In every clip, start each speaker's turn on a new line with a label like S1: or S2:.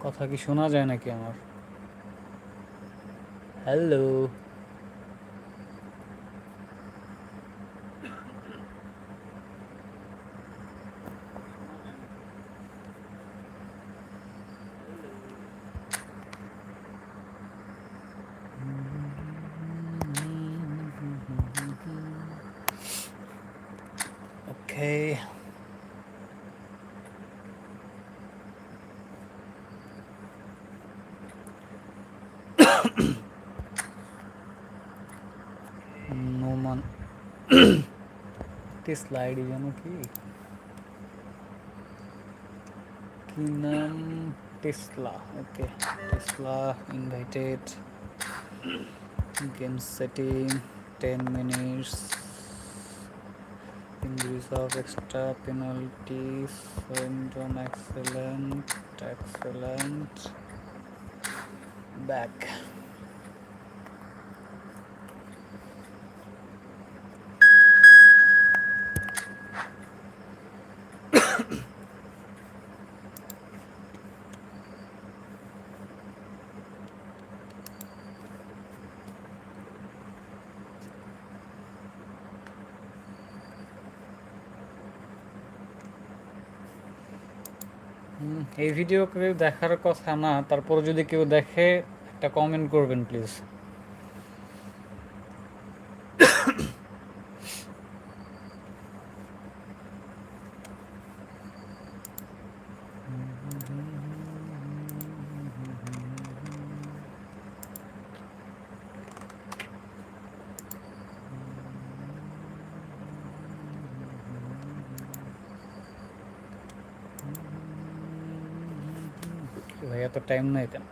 S1: কথা কি শোনা যায় নাকি আমার? হ্যালো। ওকে। নোমান টেসলা আইডি জানো কি? কি নাম? Tesla. Okay, Tesla invited. Game setting 10 minutes. Increase of extra penalties. Syndrome excellent. Back. এই ভিডিও কেউ দেখার কথা না, তারপর যদি কেউ দেখে একটা কমেন্ট করবেন প্লিজ। ভাই এত টাইম নাই কেন?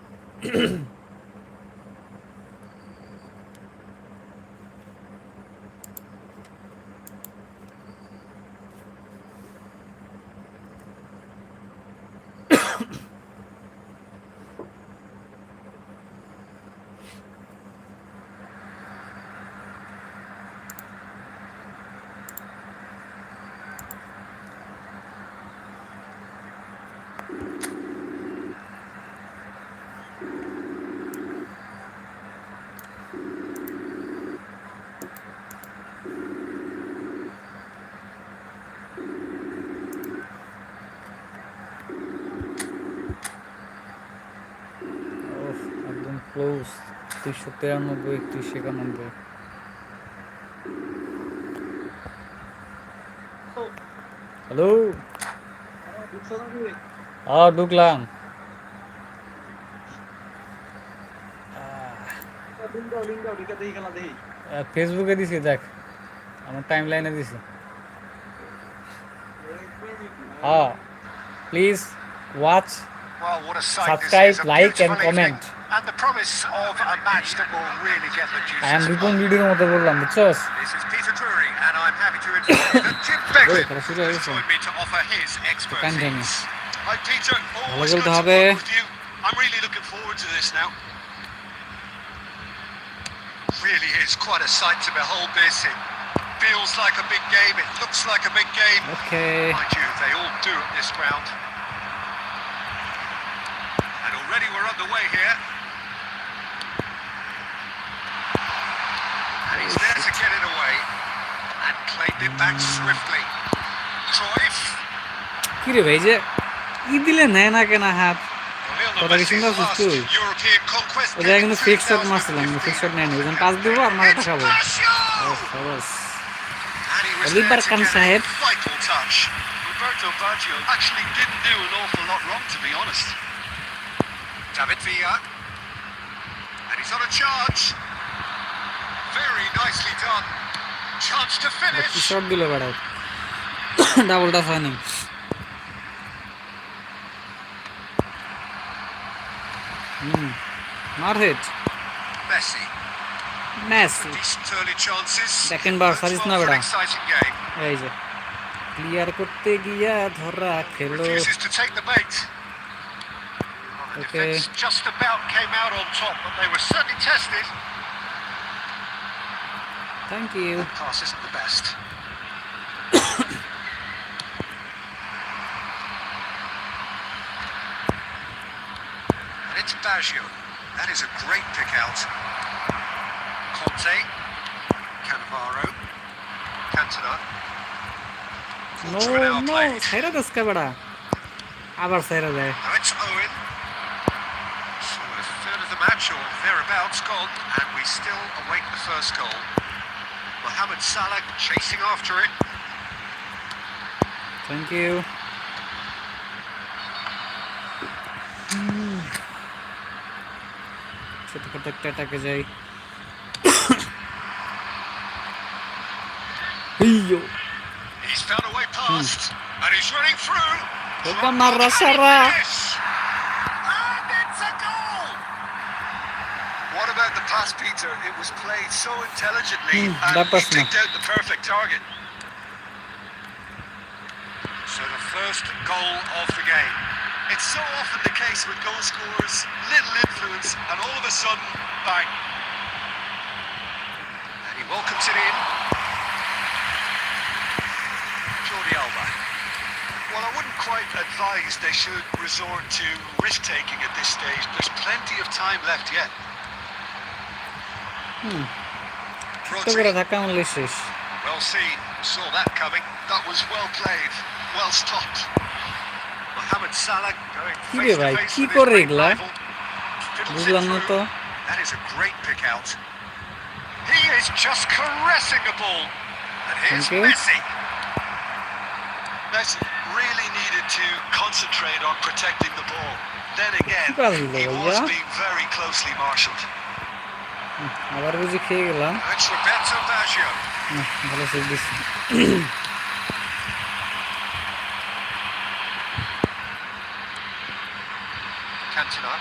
S1: একদম ক্লোজ। 393, 391। হ্যালো। ঢুকলাম। ফেসবুকে দিছি, দেখ আমার টাইম লাইনে দিছি। হ্যাঁ, please watch, subscribe, like and comment. I am Ripon ভিডিওর মতো বললাম, বুঝছস? শুরু হয়ে গেছে। ভালো বলতে হবে।
S2: Really is quite a sight to behold this. It feels like a big game. It looks like a big game.
S1: Okay.
S2: Mind you, they all do at this ground. And already we're underway here. And he's there to get it away. And claimed it back swiftly. Cruyff.
S1: কি রে ভাই, যে ই দিলে নেয় না কেন হাত? কথা কি শুনতে পাচ্ছিস তুই? ওই জায়গায় কিন্তু ফিক্স শট মারছিলাম, ফিক্স শট নেয়নি। ওই জন্য পাস দেবো আর মারাটা খাবো। অলিভার খান সাহেব।
S2: Roberto Baggio actually didn't do an awful lot wrong, to be honest. David Villa. And he's on a charge. Very nicely done. Chance to finish.
S1: কি shot দিল বড়। ডাবলটা হয়নি। Not hit.
S2: Messi. Decent early chances.
S1: Second bar সারিস না বড়। এই যে clear করতে গিয়া ধরা খেলো।
S2: Refuses to take the bait. The defense just about came out on top, but they were certainly tested.
S1: Thank you.
S2: The pass isn't the best. Baggio. That is a great pick out. Conte. Cannavaro. Cantona.
S1: No no সাইরা দস্কা বেড়া আবার সাইরা দেয়
S2: Now it's Owen. So a third of the match or thereabouts gone, and we still await the first goal. Mohamed Salah chasing after it.
S1: Thank you ছোটখাটো একটা অ্যাটাকে যাই
S2: He's found a way past, and he's running through.
S1: ওটা মাররা সারা
S2: And it's a goal! What about the pass, Peter? It was played so intelligently, and he picked out the perfect target. So the first goal of the game. It's so often the case with goal scorers, little influence, and all of a sudden, bang. And he welcomes it in. Jordi Alba. Well, I wouldn't quite advise they should resort to risk-taking at this stage. There's plenty of time left yet. Well seen, saw that coming. That was well played, well stopped. Mohamed Salah going face to face with his great rival. Fiddles it through. That is a great pick out. He is just caressing a ball. And here's Messi. Messi really needed to concentrate on protecting the ball. Then again, he was being very closely marshalled.
S1: আবার বুঝি খেয়ে গেলাম
S2: It's Roberto Baggio.
S1: ভালো save দিচ্ছি
S2: Cantona.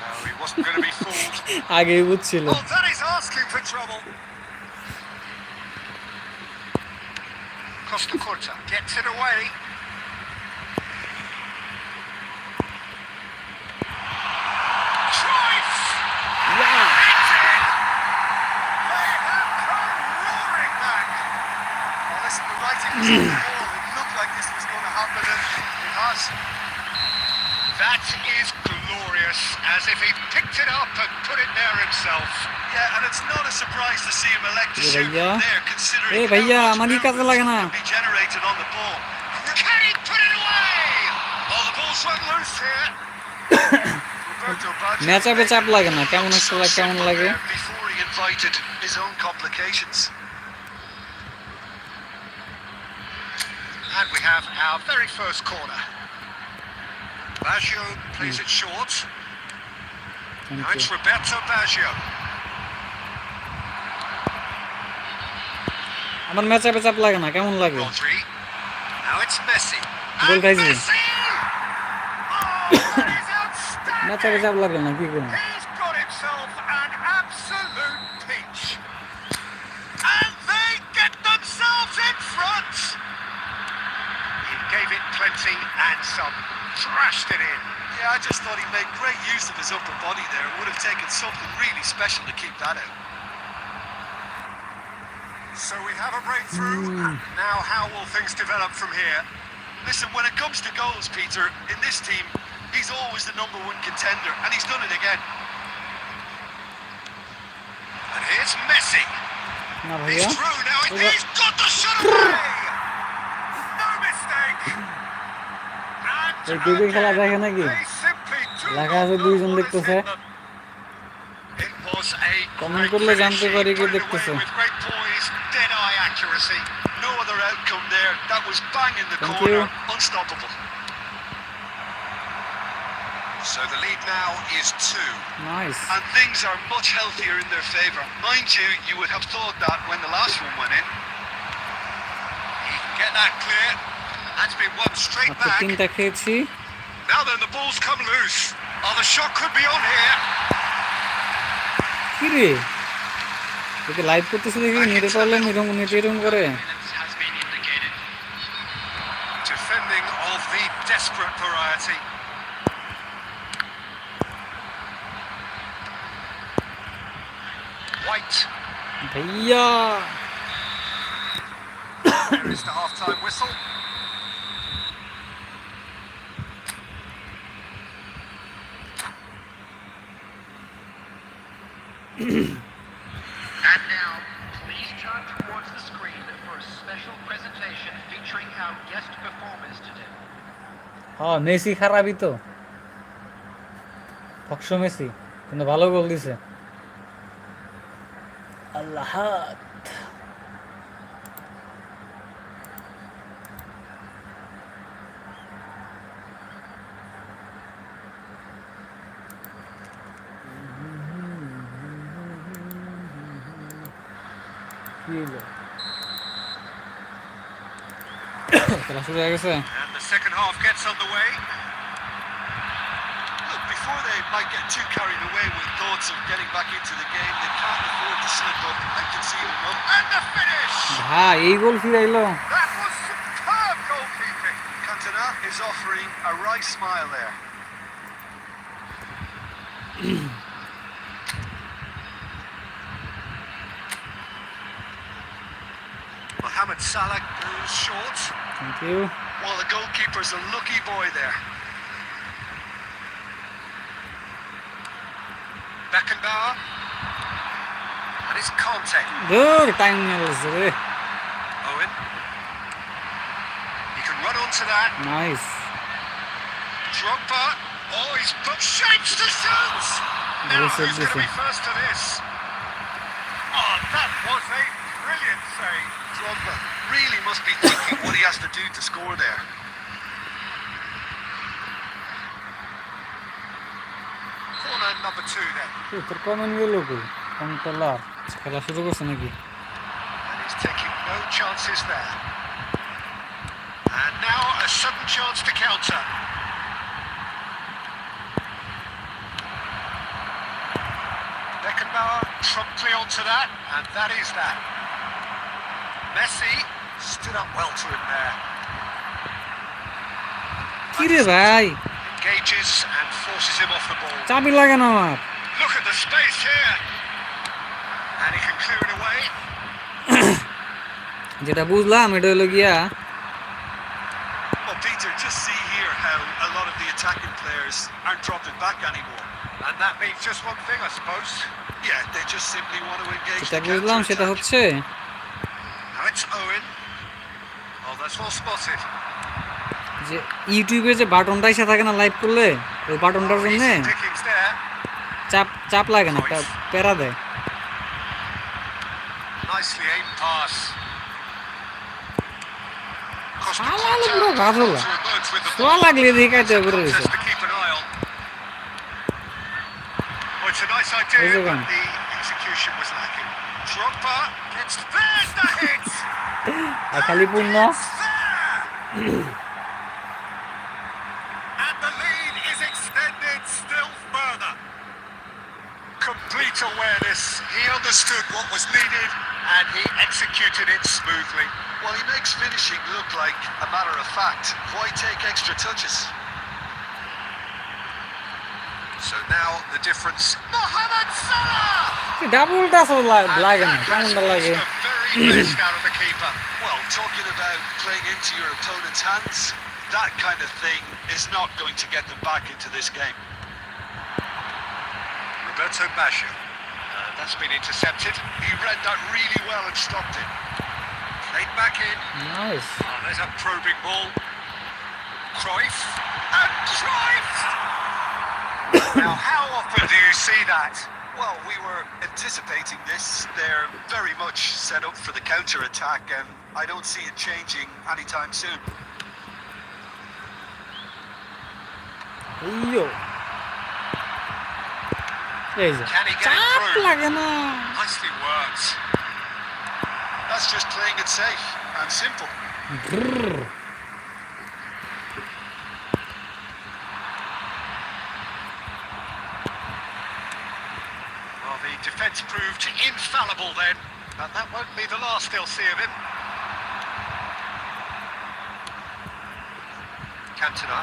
S2: No, he wasn't going to be fooled.
S1: আগেই বুঝছিল
S2: Oh, that is asking for trouble. Costa Curta gets it away. Choice!
S1: Yeah.
S2: It's in! They have come roaring back. Well, listen, the writing was on the wall. It looked like this was going to happen, and it has. That is glorious, as if he picked it up and put it there himself. Yeah, and it's not a surprise to see him elect to shoot from there, considering how much movement can be generated on the ball. Can he put it away? Oh, the ball swung loose here. Roberto Baggio
S1: match আপে চাপ লাগে না কেমন একটা লাগে কেমন লাগে
S2: before he invited his own complications. And we have our very first corner. Baggio plays it short. Now it's Roberto Baggio.
S1: আমার ম্যাচ আপে চাপ লাগে না কেমন লাগে
S2: Rodri. Now it's Messi.
S1: Goal
S2: And
S1: খাইছি
S2: Messi! Oh, that is outstanding!
S1: Match আপে চাপ লাগে না কি করব
S2: He's got himself an absolute peach. And they get themselves in front. He gave it plenty and some. Trashed it in. Yeah, I just thought he made great use of his upper body there. It would have taken something really special to keep that out. So we have a breakthrough. Now how will things develop from here? Listen, when it comes to goals, Peter, in this team, he's always the number one contender, and he's done it again. And here's Messi.
S1: না
S2: He's
S1: ভাইয়া
S2: through now. He's got the shot away. No mistake.
S1: এই cricket খেলা দেখে নাকি লেখা আছে দুইজন দেখতেছে কমেন্ট করলে জানতে পারি কে দেখতেছে Thank you.
S2: Unstoppable. So the lead now is 2.
S1: Nice
S2: And things are much healthier in their favour. Mind you, you would have thought that when the last one went in. He can get that clear. That's been won straight back.
S1: তিনটা খেয়েছি
S2: Now then, the ball's come loose. Oh, the shot could be on here.
S1: কি রে একে live করতেছে দেখি নেটে problem এরকম করে
S2: Has been indicated. Defending of the desperate variety. White.
S1: ভাইয়া
S2: There is the half-time whistle. And now, please turn towards the screen for a special presentation featuring our guest performers today.
S1: হ্যাঁ Messi খারাপই তো, ফকশো Messi, কিন্তু ভালো গোল দিছে। আল্লাহ খেলা শুরু হয়ে গেছে।
S2: And the second half gets underway. Look, before they might get too carried away with thoughts of getting back into the game, they can't afford to slip up and concede a goal. And the finish!
S1: ভাই এই গোল ফিরাইলো।
S2: That was superb goalkeeping. Cantona is offering a right smile there. Mohamed Salah goes short.
S1: Thank you.
S2: Well, the goalkeeper's a lucky boy there. Beckenbauer. And it's Conte.
S1: দূর time নিয়ে গেছে রে।
S2: Owen. He can run onto that.
S1: Nice.
S2: Drogba. Oh, he's put shapes to shoot. Now,
S1: Very
S2: who's going to be
S1: good.
S2: first to this? Oh, that was a brilliant save. Drogba really must be thinking what he has to do to score there. Corner number 2 then.
S1: তোর comment গেল কই? Controller খেলা শুরু করছে নাকি?
S2: And he's taking no chances there. And now a sudden chance to counter. Beckenbauer promptly onto that, and that is that. Messi stood up well to him there.
S1: কি রে ভাই?
S2: Engages and forces him off the ball.
S1: চাবি লাগে না আমার।
S2: Look at the space here. And he can clear it away.
S1: যেটা বুঝলাম এটা হলো গিয়া
S2: Well, Peter, just see here how a lot of the attacking players aren't dropping back anymore. And that means just one thing, I suppose. Yeah, they just simply want to engage
S1: যেটা
S2: the
S1: বুঝলাম সেটা
S2: counter-attack.
S1: হচ্ছে
S2: Now it's Owen. Oh, that's well spotted.
S1: যে ইউটিউবে যে বাটনটা এসে থাকে না লাইভ করলে, ওই বাটনটার
S2: Oh,
S1: জন্য
S2: easy pickings there.
S1: চাপ চাপ লাগে না, একটা প্যারা দেয়।
S2: Nicely aimed pass.
S1: শালালো পুরো গাধলা। সোয়া লাগলে দেখাইতে করে রয়েছে।
S2: To keep an eye on. Oh, it's a nice idea,
S1: Where's it
S2: but
S1: gone?
S2: the execution was lacking. Drogba gets there's the hit.
S1: আর খালি পূর্ণ
S2: And the lead is extended still further. Complete awareness. He understood what was needed and he executed it smoothly. Well, he makes finishing look like a matter of fact. Why take extra touches? So now the difference. Mohamed Salah!
S1: ডাবলটা লাগে না, কেমনটা লাগে?
S2: The very best out of the keeper. Well, talking about playing into your opponent's hands, that kind of thing is not going to get them back into this game. Roberto Baggio. That's been intercepted. He read that really well and stopped it. Played back in.
S1: Nice.
S2: Oh, there's a probing ball. Cruyff. And Cruyff! Now, how often do you see that? Well, we were anticipating this. They're very much set up for the counter-attack, and I don't see it changing anytime soon.
S1: ইয়ো এই যে
S2: Can he get it
S1: চাপ
S2: through?
S1: লাগে না।
S2: Nicely worked. That's just playing it safe and simple.
S1: গ্রুর।
S2: Well, the defence proved infallible then, and that won't be the last they'll see of him. Cantona.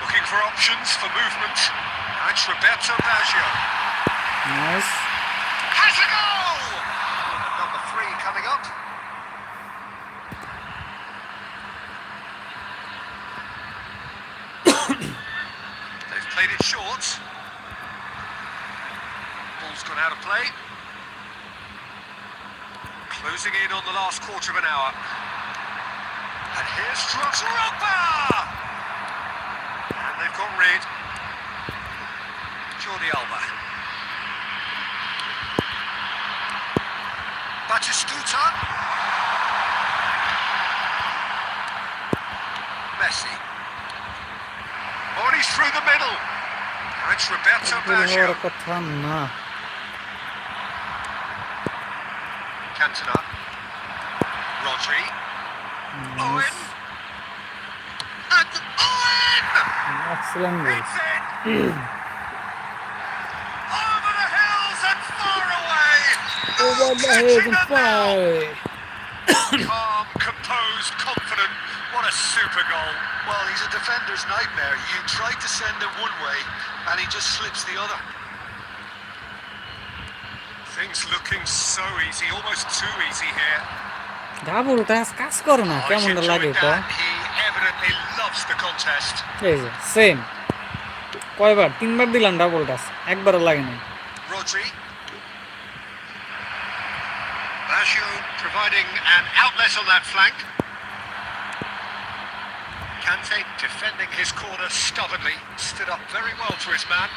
S2: Looking for options for movement. Now it's Roberto Baggio.
S1: Nice.
S2: Has a goal! And number 3 coming up. They've played it short. Closing in on the last quarter of an hour. And here's Drogba! And they've got rid. Jordi Alba. Batistuta. Messi. Oh, and he's through the middle. And it's Roberto Baggio. Cantona. Rodri. Owen. And Owen!
S1: Excellent goal.
S2: It's in! Over the hills and far away!
S1: Over the hills and far away.
S2: Calm, composed, confident. What a super goal. Well, he's a defender's nightmare. You try to send him one way and he just slips the other. Things looking so easy, almost too easy here.
S1: ডাবলটা কাজ করে না, কেমনটা লাগে তো?
S2: He evidently loves the contest.
S1: এই যে same কয়বার, তিনবার দিলাম ডাবলটা, একবারও লাগে না।
S2: Rodri. Baggio providing an outlet on that flank. Kante defending his corner stubbornly, stood up very well to his man.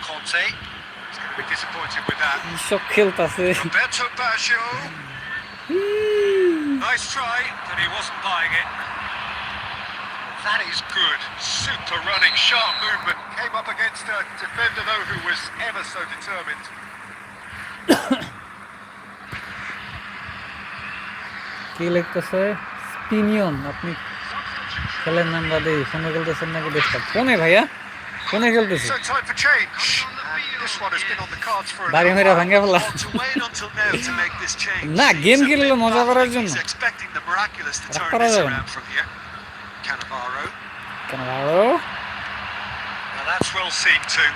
S2: Conte is going to be disappointed with that.
S1: সব খেলতাছে।
S2: Roberto Baggio. Nice try, but he wasn't buying it. That is good. Super running, sharp movement. Came up against a defender though who was ever so determined.
S1: কি লিখতেছে? স্পিনিয়ন, আপনি খেলেন নাম বাদে ফোনে খেলতেছেন নাকি দেখতে? ফোনে ভাইয়া, ফোনে খেলতেছি।
S2: So time for change. This one has been on the cards for a
S1: বাড়ি মেরে ভাঙা ফেলা।
S2: to wait until now to make this change.
S1: না, গেম খেললে মজা করার জন্য।
S2: He's expecting the miraculous to turn
S1: করা
S2: this
S1: যাবে না।
S2: around from here. Cannavaro.
S1: Cannavaro.
S2: Now that's well seen too.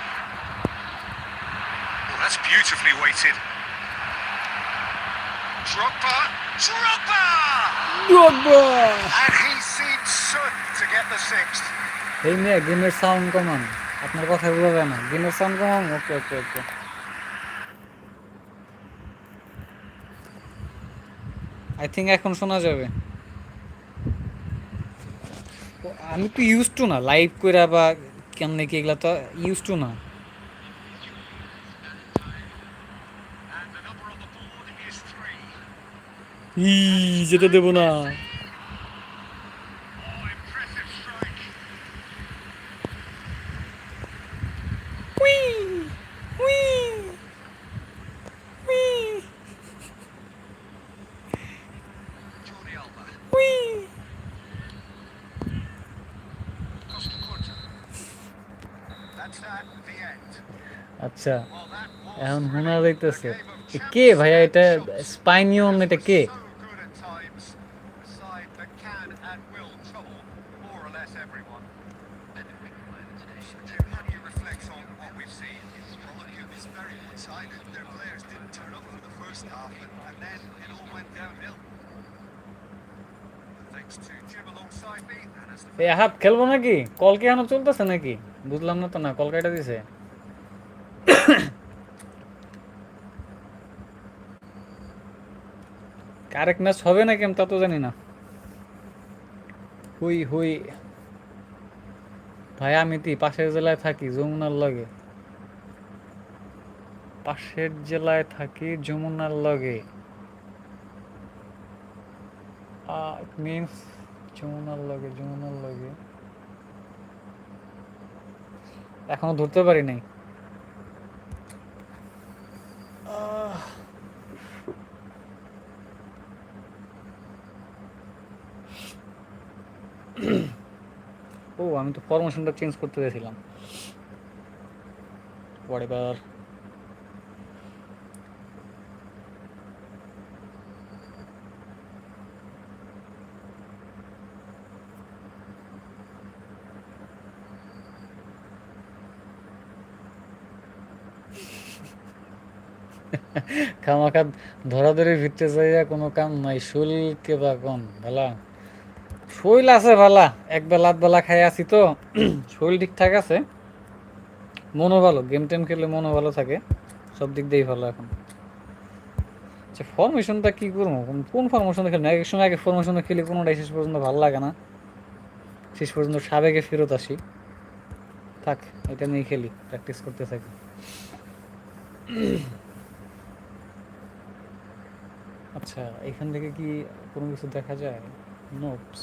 S2: Well, that's beautifully weighted. Drogba. And he seems certain to get the sixth.
S1: এই মেয়ে গেমের সাউন্ড কমান, আপনার কথা বলা যায় না, গেমের সাউন্ড কমান। ওকে ওকে ওকে, আই থিঙ্ক এখন শোনা যাবে। আমি তো ইউজ টু না লাইভ কইরা বা কেমনে কি, এগুলা তো ইউজ টু না। যেটা দেবো না। আচ্ছা, এখন শোনা যাইতেছে। কে ভাইয়া এটা? স্পাইনিয়ন, এটা কে? এই হাত খেলবো নাকি? কল কি এখনো চলতেছে নাকি? বুঝলাম না তো। না, কল কাটা দিছে। কারেক্ট ম্যাচ হবে নাকি আমি তা তো জানি না। হুই হুই ভাই, আমি তো পাশের জেলায় থাকি, যমুনার লগে। পাশের জেলায় থাকি, যমুনার লগে। মিন্স যমুনার লগে, যমুনার লগে। এখনো ধরতে পারি নাই। ও, আমি তো ফরমেশনটা চেঞ্জ করতে গেছিলাম। হোয়াটএভার। খামাখা ধরাধরি ভিতরে যাইয়া কোনো কাম নাই। শৈলকে বা কোন ভালা শৈল আছে ভালা, এক বেলা আধ বেলা খাই আছি তো শৈল ঠিকঠাক আছে, মনও ভালো। গেম টেম খেললে মনও ভালো থাকে, সব দিক দিয়েই ভালো এখন। আচ্ছা ফরমেশনটা কি করবো, কোন ফরমেশন খেলি না, এক সময় আগে ফরমেশন খেলি কোনোটাই শেষ পর্যন্ত ভালো লাগে না, শেষ পর্যন্ত সাবেকে ফেরত আসি। থাক, এটা নিয়ে খেলি, প্র্যাকটিস করতে থাকি। আচ্ছা এখান থেকে কি কোনো কিছু দেখা যায়? Notes,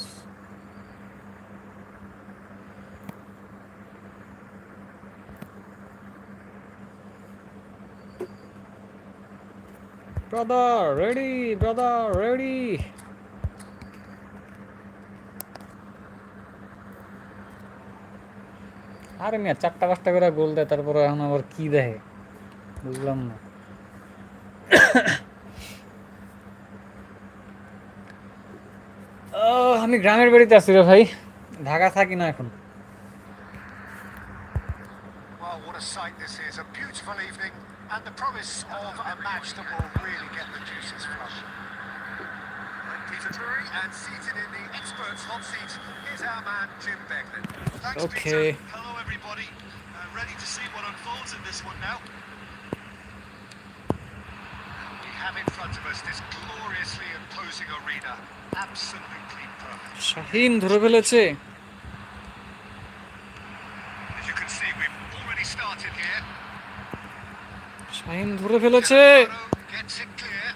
S1: brother ready, brother ready. আরে মিয়া 4টা 5টা করে গোল দেয়, তারপরে এখন আবার কি দেখে বুঝলাম না। আমি গ্রামের বাড়িতে আছি রে ভাই, ঢাকা থাকি না এখন।
S2: Well, what a sight this is. A beautiful evening and the promise of a match that will really get the juices flowing. Peter Drury, and seated in the experts' hot seat is our man Jim Beglin. Thanks,
S1: Okay.
S2: Peter. Hello, everybody. Ready to see what unfolds in this one now. We have in front of us this gloriously imposing arena. Absolutely perfect.
S1: Shahin ধরে ফেলেছে,
S2: As you can see, we've already started here.
S1: Shahin ধরে ফেলেছে।
S2: Gets it clear.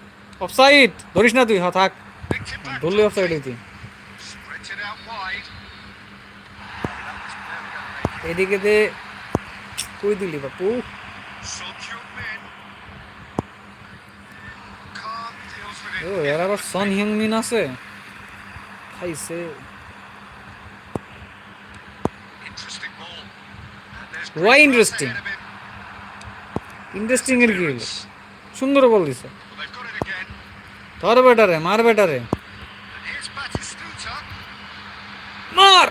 S1: Offside, ধরিস না তুই, হ্যাঁ থাক,
S2: Picked it back
S1: ধরলে offside
S2: properly.
S1: হইতি।
S2: Spreads it out wide. That was very unlucky.
S1: এদিকে দে, কই দিলি বাপু?
S2: Son Heung-min. Khan deals with
S1: O
S2: it.
S1: এর আবার সন হিউংমিন আছে, খাইছে।
S2: Interesting ball. And there's
S1: Why
S2: great
S1: interesting?
S2: pass ahead of him.
S1: Interesting এর কি হলো? সুন্দর বল দিছে।
S2: Well, they've got it again.
S1: ধর বেটারে, মার বেটারে,
S2: And here's Batistuta.
S1: মার।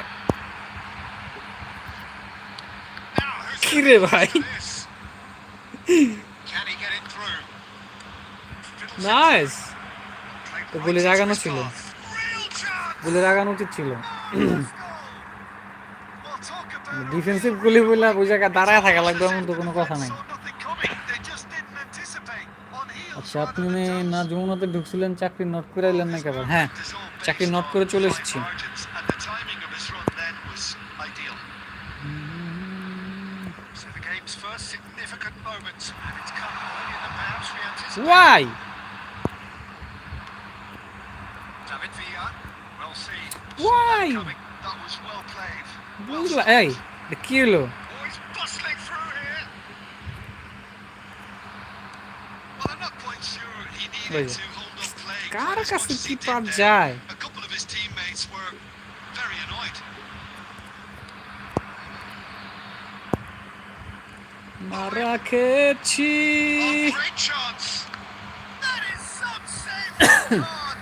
S2: Now, who's
S1: কি
S2: gonna
S1: রে
S2: get
S1: ভাই?
S2: into this? Can he get it through? Fiddles it
S1: nice.
S2: through. Played
S1: তো
S2: right
S1: গুলি
S2: into
S1: লাগানো
S2: his
S1: ছিল,
S2: path. Real chance.
S1: গুলি লাগানো উচিত ছিল।
S2: Oh, goal. Well, talk about a
S1: defensive
S2: real
S1: গুলি বলে
S2: real
S1: ওই জায়গায় দাঁড়ায় থাকা
S2: It's
S1: লাগবে
S2: almost
S1: এমন
S2: as
S1: তো
S2: if
S1: কোনো
S2: the
S1: কথা
S2: defense
S1: নাই।
S2: saw nothing coming. They just didn't anticipate. On heels
S1: আচ্ছা
S2: rather
S1: আপনি
S2: than
S1: না
S2: toes.
S1: যমুনাতে ঢুকছিলেন, চাকরি নোট করে
S2: Well,
S1: এলেন না
S2: his
S1: কেবল? হ্যাঁ,
S2: movement is all
S1: চাকরি
S2: based
S1: নোট
S2: on
S1: করে চলে
S2: fine
S1: এসেছি।
S2: margins, and the timing of his run then was ideal. So the game's first significant moment, and it's come earlier than perhaps we anticipated.
S1: Why?
S2: David Villa, well seen. Saw
S1: Why?
S2: that coming. That was well played. Well
S1: বুঝলা এই
S2: stopped.
S1: এটা কি হলো?
S2: Oh, he's bustling through here. Well, I'm not quite sure he needed
S1: Wait.
S2: to hold up play
S1: car
S2: quite as
S1: কাছে
S2: much as
S1: কি
S2: he did
S1: per
S2: there.
S1: যায়?
S2: A couple of his teammates were very annoyed.
S1: মারা খেয়েছি।
S2: Oh, great chance. That is some save from Khan.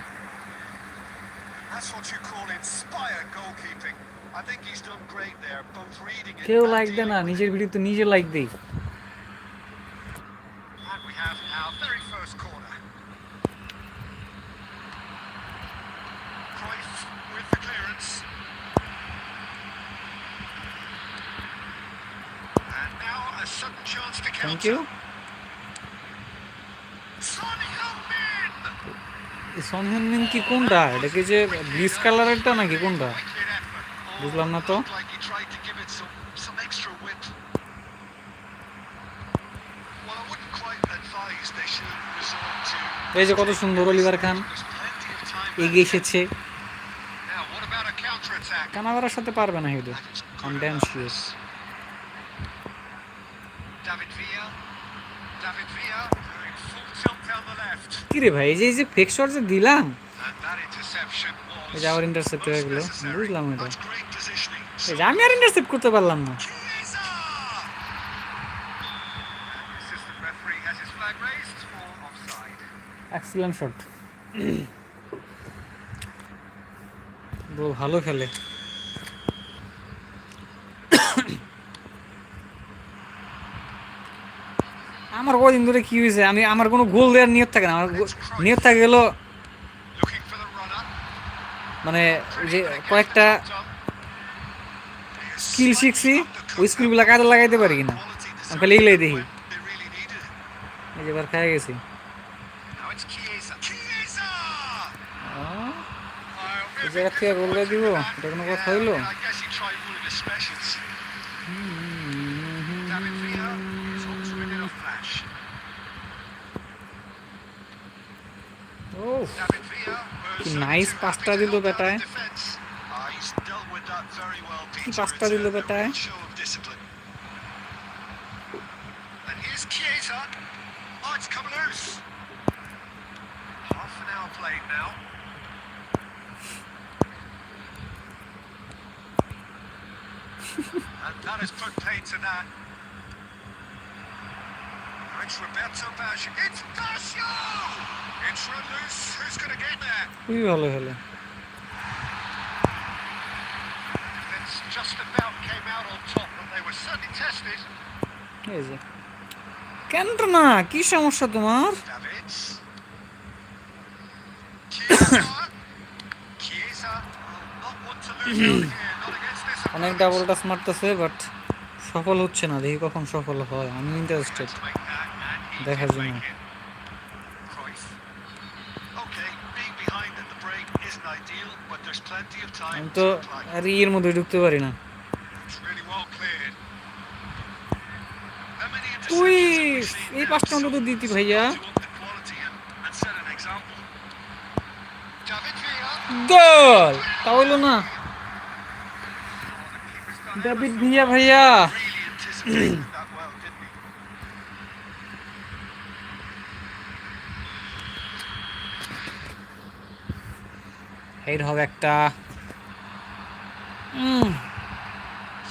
S2: That's what you call inspired goalkeeping. I think he's done great there, both reading it
S1: কেউ
S2: and
S1: like দেয় না,
S2: dealing with
S1: নিজের
S2: it.
S1: Video তো নিজে like দেই।
S2: And we have our very first corner. Cruyff with the clearance. And now a sudden chance to
S1: thank
S2: counter.
S1: You.
S2: Son Heung-min!
S1: Son হিউংমিন কি কোনটা? এটা কি যে ব্লিচ কালারেরটা নাকি কোনটা?
S2: Quite clear effort. Oh,
S1: বুঝলাম না তো।
S2: looked like he tried to give it some extra width. Well, I wouldn't quite advise they should resort to.
S1: এই যে কত সুন্দর Oliver Khan
S2: There's plenty of time
S1: এগিয়ে
S2: left.
S1: এসেছে।
S2: Now, what about a counter-attack?
S1: কানাডার সাথে পারবে না হিউদো,
S2: That is
S1: um
S2: good
S1: damn
S2: enough.
S1: Sure.
S2: David Villa. David Villa doing full tilt down the left.
S1: কি রে ভাই, এই যে ফেক শট যে দিলাম,
S2: And that interception
S1: এই
S2: was
S1: যে আবার ইন্টারসেপ্ট হয়ে
S2: most
S1: গেল,
S2: necessary.
S1: বুঝলাম এটা।
S2: That's great positioning.
S1: এই যে আমি আর ইন্টারসেপ্ট করতে পারলাম না।
S2: Chiesa! And the assistant referee has his flag raised for offside.
S1: Excellent shot. Bro ভালো খেলে। আমার কদিন ধরে কি হয়েছে, আমার কোনো গোল দেওয়ার নিয়ত থাকে না, আমার নিয়ত থাকে গেল
S2: Looking for the runner.
S1: মানে যে কয়েকটা স্কিল শিখছি, ওই স্কিলগুলো কাজে লাগাইতে পারি কিনা, আমি খালি এগুলাই দেখি।
S2: They really needed it.
S1: এই যে এবার খেয়ে গেছি।
S2: Now it's Chiesa. Chiesa!
S1: এই জায়গা থেকে গোল দিয়ে দিব, এটা কোনো কথা হইলো?
S2: I guess he tried one of his specials. David Villa is on to it in a flash.
S1: ও
S2: David Villa
S1: কি
S2: was
S1: নাইস
S2: too
S1: পাসটা
S2: happy to
S1: দিল
S2: help out
S1: বেটায়,
S2: in defence. He's dealt with that very well,
S1: কি
S2: Peter.
S1: পাসটা
S2: It's
S1: দিল
S2: a
S1: বেটায়।
S2: real show of discipline. And here's Chiesa. Oh, it's come loose. Half an hour played now. And that has put paid to that. It's Roberto Baggio. It's Baggio! It's run loose. Who's going to get there?
S1: খুবই ভালো হলো।
S2: Defence just about came out on top, but they were certainly tested.
S1: এই যে ক্যান্টনা, কি সমস্যা তোমার?
S2: Davids. Chiesa. Chiesa will not want to lose out here. Not against this
S1: অনেক
S2: opponent.
S1: Double touch মারতেছে, বাট সফল হচ্ছে না। দেখি কখন সফল হয়, আমি interested
S2: To make that, and he
S1: দেখার
S2: did
S1: জন্য।
S2: make it. Cruyff. Okay, being behind at the break isn't ideal, but there's plenty of time
S1: আমি
S2: to
S1: তো
S2: apply.
S1: আর এর মধ্যে ঢুকতে পারি না।
S2: It's really well cleared. How many
S1: তুই
S2: interceptions have we seen
S1: এই
S2: now?
S1: পাঁচটা অন্তত দিতি ভাইয়া।
S2: To up the quality and set an example. David Villa.
S1: গোল তা হইলো না। ডেভিড ভিয়া ভাইয়া
S2: Really anticipated that well, didn't he?
S1: Head হবে একটা।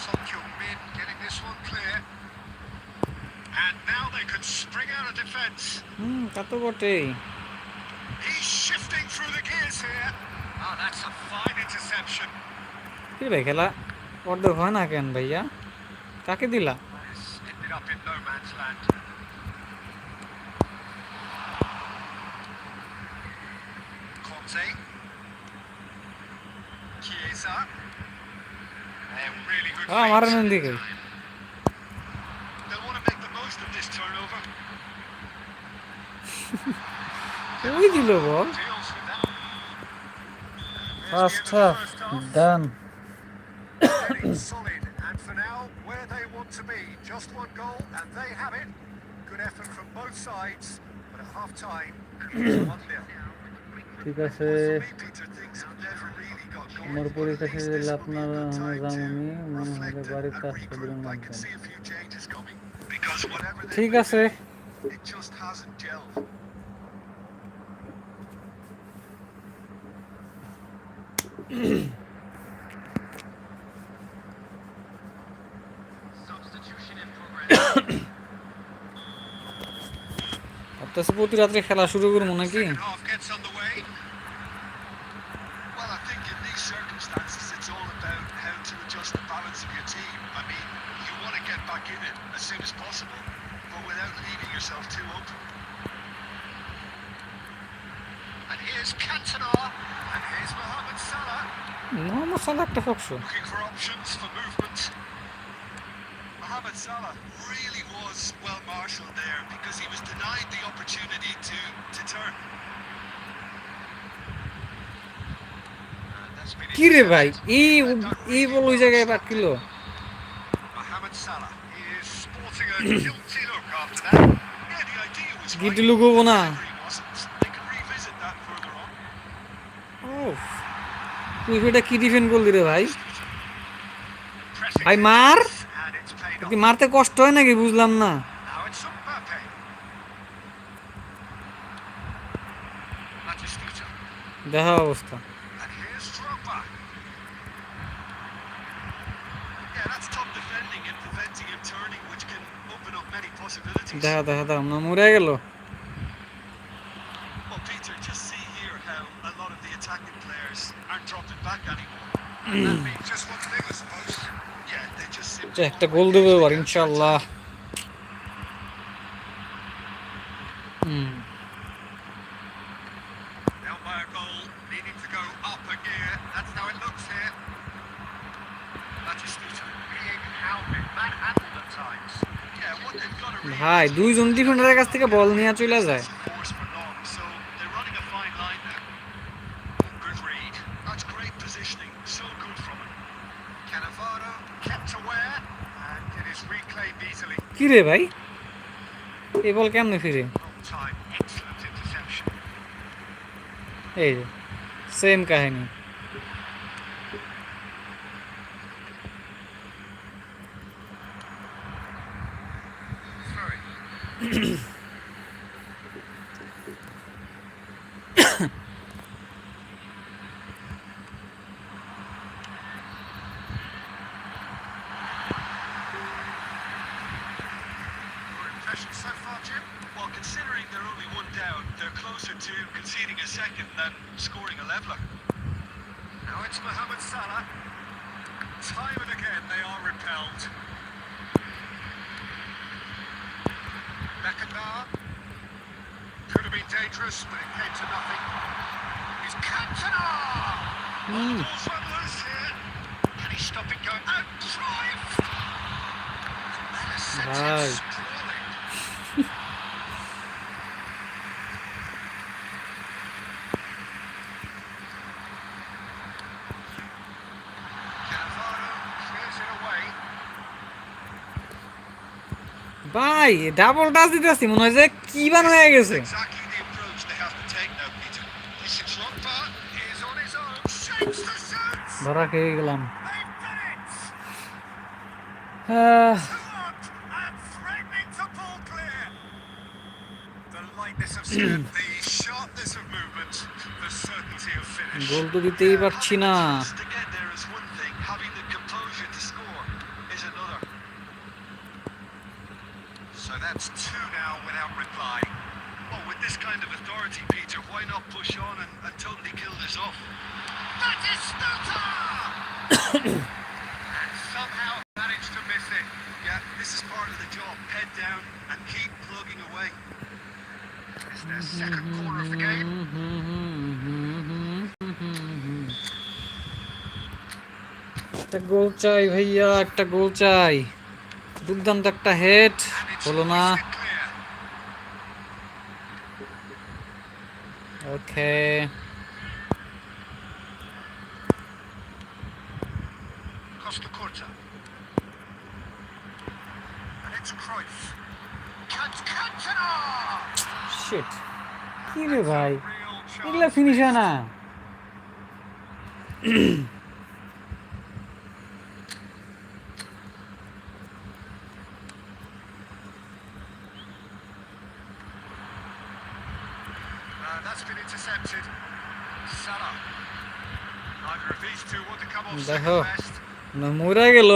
S2: Son Heung-min getting this one clear. And now they could spring out of defence.
S1: তা তো বটেই।
S2: He's shifting through the gears here. Oh, that's a fine interception.
S1: কি ভাই খেলা অর্ধেক হয় না কেন ভাইয়া? কাকে দিলা?
S2: It's ended up in no man's land. Conte. Chiesa. And really good
S1: মারেন
S2: feet.
S1: দিকে।
S2: They'll want to make the most of this turnover.
S1: ওই দিল বল।
S2: Deals with that.
S1: First half done.
S2: Steady, solid, and for now, where they want to be. Just one goal, and they have it. Good effort from both sides, but at half time, 1-0.
S1: ঠিক আছে,
S2: Peter thinks it never really got going.
S1: আমার পরীক্ষা
S2: At least
S1: শেষে
S2: this will
S1: আপনার
S2: give them time to
S1: জামনি মনে
S2: reflect
S1: হলে
S2: and
S1: বাড়িতে আসতে
S2: regroup.
S1: দিলেন
S2: I can
S1: লাগবেন।
S2: see a few changes coming because whatever they
S1: ঠিক আছে,
S2: it just hasn't gelled. Substitution in progress.
S1: ভাবতেছি প্রতি রাত্রে খেলা শুরু করবো নাকি?
S2: Second half gets underway. Well, I think in these circumstances, it's all about how to adjust the balance of your team. I mean, you want to get back in it as soon as possible, but without leaving yourself too open. And here's Cantona, and here's Mohamed Salah,
S1: Mohammad সালাহ একটা ফকশো।
S2: looking for options for movement. Mohamed Salah really was well marshalled there because he was denied the opportunity to turn. That's been
S1: কি রে ভাই, এই বল ওই জায়গায় পাঠিল।
S2: Mohamed Salah is sporting a guilty look after that. Yeah, the idea was right.
S1: গিটি লুকোবো না।
S2: The delivery wasn't. They can revisit that further on.
S1: তুই এটা কি ডিফেন্ড করলি রে ভাই?
S2: Pressing
S1: ভাই
S2: it,
S1: মার,
S2: and it's paid
S1: কি
S2: off.
S1: মারতে কষ্ট হয় নাকি বুঝলাম না।
S2: Now it's Mbappe. Batistuta.
S1: দেখা অবস্থা।
S2: And here's Drogba. Yeah, that's top defending and preventing him turning, which can open up many possibilities.
S1: দেখা না মরে গেল।
S2: Well, Peter, just see here how a lot of the attacking players aren't dropping back anymore. And that means just one thing, I suppose. Yeah, they just simply
S1: একটা গোল দেবে এবার ইনশাআল্লাহ।
S2: now by a goal, needing to go up a gear. That's how it looks here. Batistuta being hounded, manhandled at times. Yeah, what they've got to really
S1: ভাই দুইজন ডিফেন্ডারের কাছ থেকে বল নিয়ে চলে যায়।
S2: force for long, so
S1: কি রে ভাই, এই বল কেমনে ফিরে?
S2: Long time, excellent interception.
S1: এই যে সেম কাহিনী।
S2: Sorry. Your impressions so far, Jim? Well, considering they're only one down, they're closer to conceding a second than scoring a leveller. Now it's Mohamed Salah. Time and again they are repelled. Beckenbauer. Could have been dangerous, but it came to nothing. He's Cantona! Ball's run loose here. Can he stop it going out? Drive!
S1: Right. ভাই double touch দিতে আসছি, মনে হয় যে কি বান হয়ে গেছে। ধরা খেয়ে গেলাম। গোল তো দিতেই পারছি না।
S2: So that's two now without reply. Well, with this kind of authority, Peter, why not push on and totally kill this off? That is Stutter! And somehow managed to miss it. Yeah, this is part of the job. Head down and keep plugging away. It's their second corner of the game.
S1: একটা গোল চাই ভাইয়া, একটা গোল চাই। দুর্দান্ত একটা head হলো না। Okay,
S2: Costa Curta. And it's Cruyff. Cantona!
S1: Shit, কি রে ভাই, এগুলা ফিনিশ হয় না।
S2: That's been intercepted. Salah. Neither of these two want to come off
S1: দেখো
S2: second best.
S1: না মরে গেল।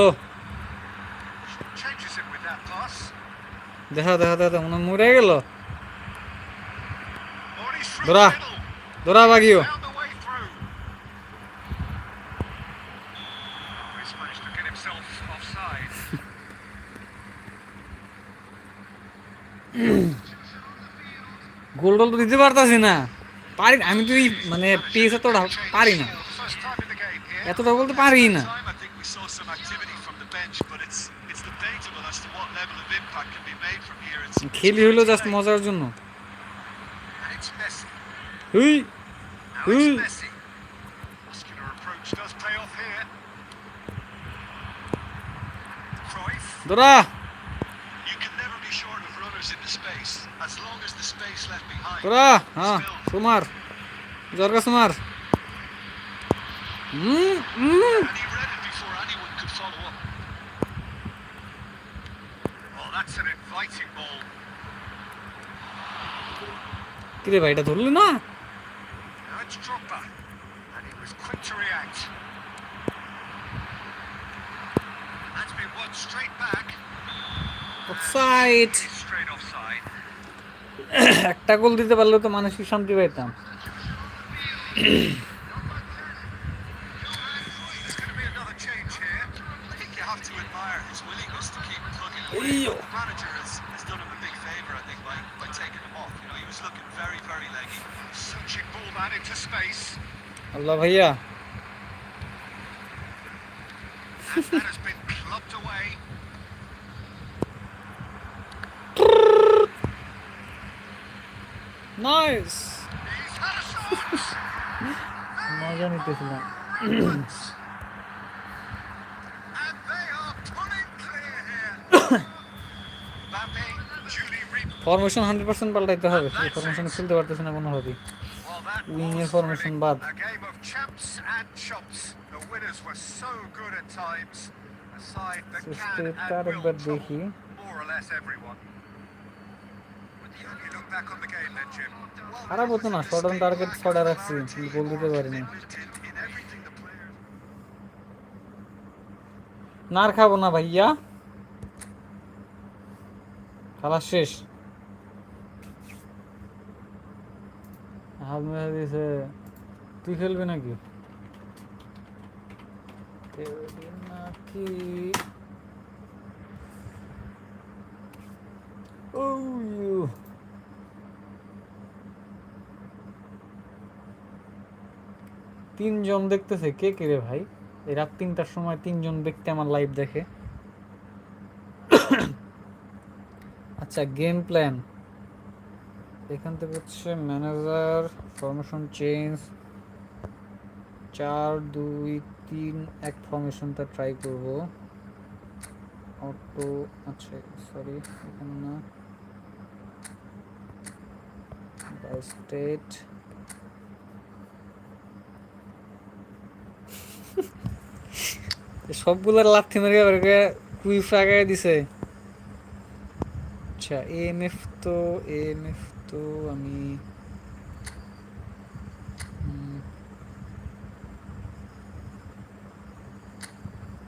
S2: Changes it with that pass.
S1: দেখা দেখা দেখা মনে মরে গেল।
S2: Already through
S1: Dora.
S2: the middle.
S1: ধরা বাগিও।
S2: Found the way through. He's managed to get himself offside.
S1: Goal toll তো দিতে পারতাছি না, পারি আমি তো মানে পেস এতটা পারি না,
S2: First time in the game here.
S1: এতটা বলতে পারি না।
S2: Time, I think we saw some activity from the bench, but it's debatable as to what level of impact can be made from here. It's
S1: খেলি হইলো just মজার জন্য।
S2: and it's Messi.
S1: Hui
S2: Now
S1: Hui,
S2: it's Messi. Muscular approach does pay off here. Cruyff.
S1: ধরা
S2: You can never be short of runners in the space. As long as the space left behind.
S1: ধরা, হ্যাঁ তোমার জর্গা তোমার।
S2: And he read it before anyone could follow up. Oh, that's an inviting ball.
S1: কি রে ভাই, এটা ধরলি না?
S2: Now it's Drogba. And he was quick to react. That's been won straight back.
S1: Offside.
S2: Straight offside.
S1: একটা গোল দিতে পারলে তো মানসিক শান্তি পাইতাম।
S2: There's going to be another change here. I think you have to admire his willingness to keep plugging away. The manager has done him a big favour, I think, by taking him off. You know, he was looking very, very leggy. Searching ball man into space.
S1: আল্লাহ ভাইয়া,
S2: And that has been clubbed away.
S1: Nice,
S2: He's had a shot.
S1: মজা নিতেছিলাম।
S2: And they are pulling clear here.
S1: Formation 100% পাল্টাইতে হবে,
S2: And
S1: এই
S2: that's
S1: formation
S2: it.
S1: খেলতে পারতেছে না কোনোভাবেই।
S2: Well, that
S1: wing এর
S2: was
S1: ফরমেশন
S2: thrilling.
S1: বাদ।
S2: A game of champs and chumps. The winners were so good at times. A side that can and
S1: তার
S2: will
S1: একবার দেখি।
S2: trouble more or less everyone. You look back on the game then, Jim. Well,
S1: খারাপ
S2: it
S1: হতো
S2: was
S1: না,
S2: a
S1: short on
S2: distinct
S1: target
S2: lack
S1: ছড়া
S2: of
S1: রাখছি,
S2: clarity
S1: কিন্তু গোল
S2: or
S1: দিতে পারিনি।
S2: commitment in everything the players.
S1: নার খাবো না ভাইয়া, খেলা শেষ। হাত মেরে দিয়েছে, তুই খেলবি নাকি? নাকি ও তিনজন দেখতেছে, কে কে রে ভাই? এই রাত 3টার সময় 3জন দেখতে আমার লাইভ দেখে। আচ্ছা, গেম প্ল্যান এখান থেকে হচ্ছে ম্যানেজার, ফরমেশন চেঞ্জ, 4-2-3-1 ফরমেশনটা ট্রাই করব। অটো, আচ্ছা সরি এখানে না, স্টেট সবগুলোর লাথি মেরে ওকে কুইফ আগায় দিছে। আচ্ছা এএমএফ তো আমি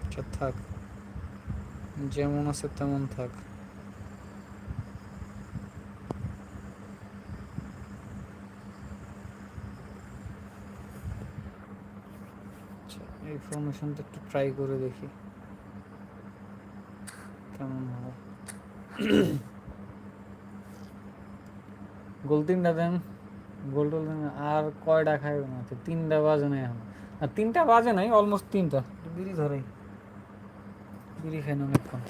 S1: আচ্ছা থাক, যেমন আছে তেমন থাক। আচ্ছা এই ফরমেশনটা একটু ট্রাই করে দেখি কেমন হয়। গোল 3টা দেন, গোল টোল দেন। আর কয়টা খাইবে না? 3টা বাজে নাই এখন, না 3টা বাজে নাই, অলমোস্ট 3টা। বিড়ি ধরে, বিড়ি খাই না অনেকক্ষণ,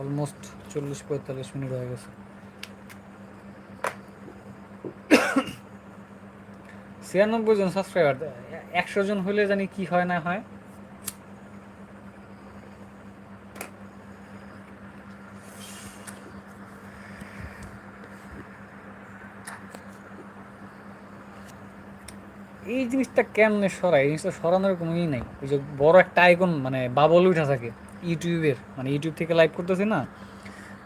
S1: অলমোস্ট 40-45 মিনিট হয়ে গেছে। 96 জন সাবস্ক্রাইবার, 100 জন হলে জানি কি হয় না হয়। এই জিনিসটা কেমনে সরাই? এই জিনিসটা সরানোর কোনো ই নাই। ওই যে বড় একটা আইকন মানে বাবল উঠা থাকে ইউটিউবের, মানে ইউটিউব থেকে লাইভ করতেছি না,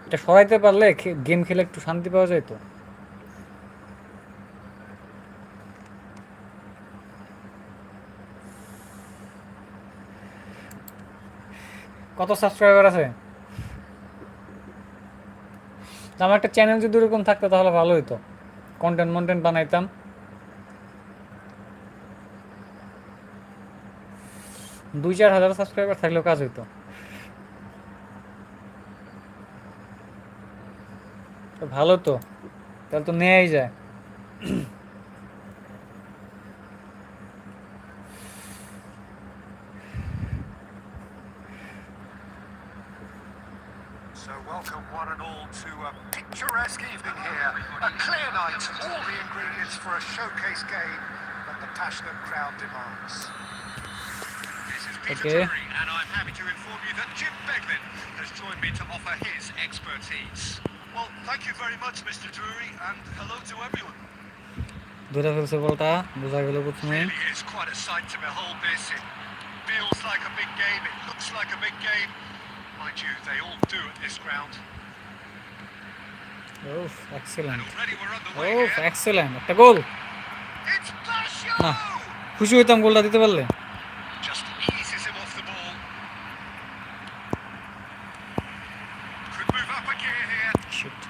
S1: এটা সরাইতে পারলে গেম খেলে একটু শান্তি পাওয়া যায়। তো কত সাবস্ক্রাইবার আছে? আমার একটা চ্যানেল যদি ওরকম থাকতো তাহলে ভালো হতো, কন্টেন্ট বানাইতাম। 2-4 হাজার সাবস্ক্রাইবার থাকলেও কাজ হইতো। তো ভালো তো, তাহলে তো নেয়াই যায়।
S2: So welcome one and all to a picturesque evening here. A clear night, all the ingredients for a showcase game that the passionate crowd demands. This is Peter
S1: Okay.
S2: Drury, and I'm happy to inform you that Jim Beglin has joined me to offer his expertise. Well, thank you very much, Mr. Drury, and hello to everyone.
S1: ধরে ফেলছে বলটা, বোঝা গেল প্রথমে।
S2: Really is quite a sight to behold this. It feels like a big game, it looks like a big game. Mind you, they all do at this ground.
S1: Of excellent,
S2: And already we're underway
S1: of
S2: here.
S1: Excellent, একটা গোল।
S2: It's Basho!
S1: না, খুশি হইতাম গোলটা দিতে পারলে।
S2: Just eases him off the ball. Could move up a gear here.
S1: Shit,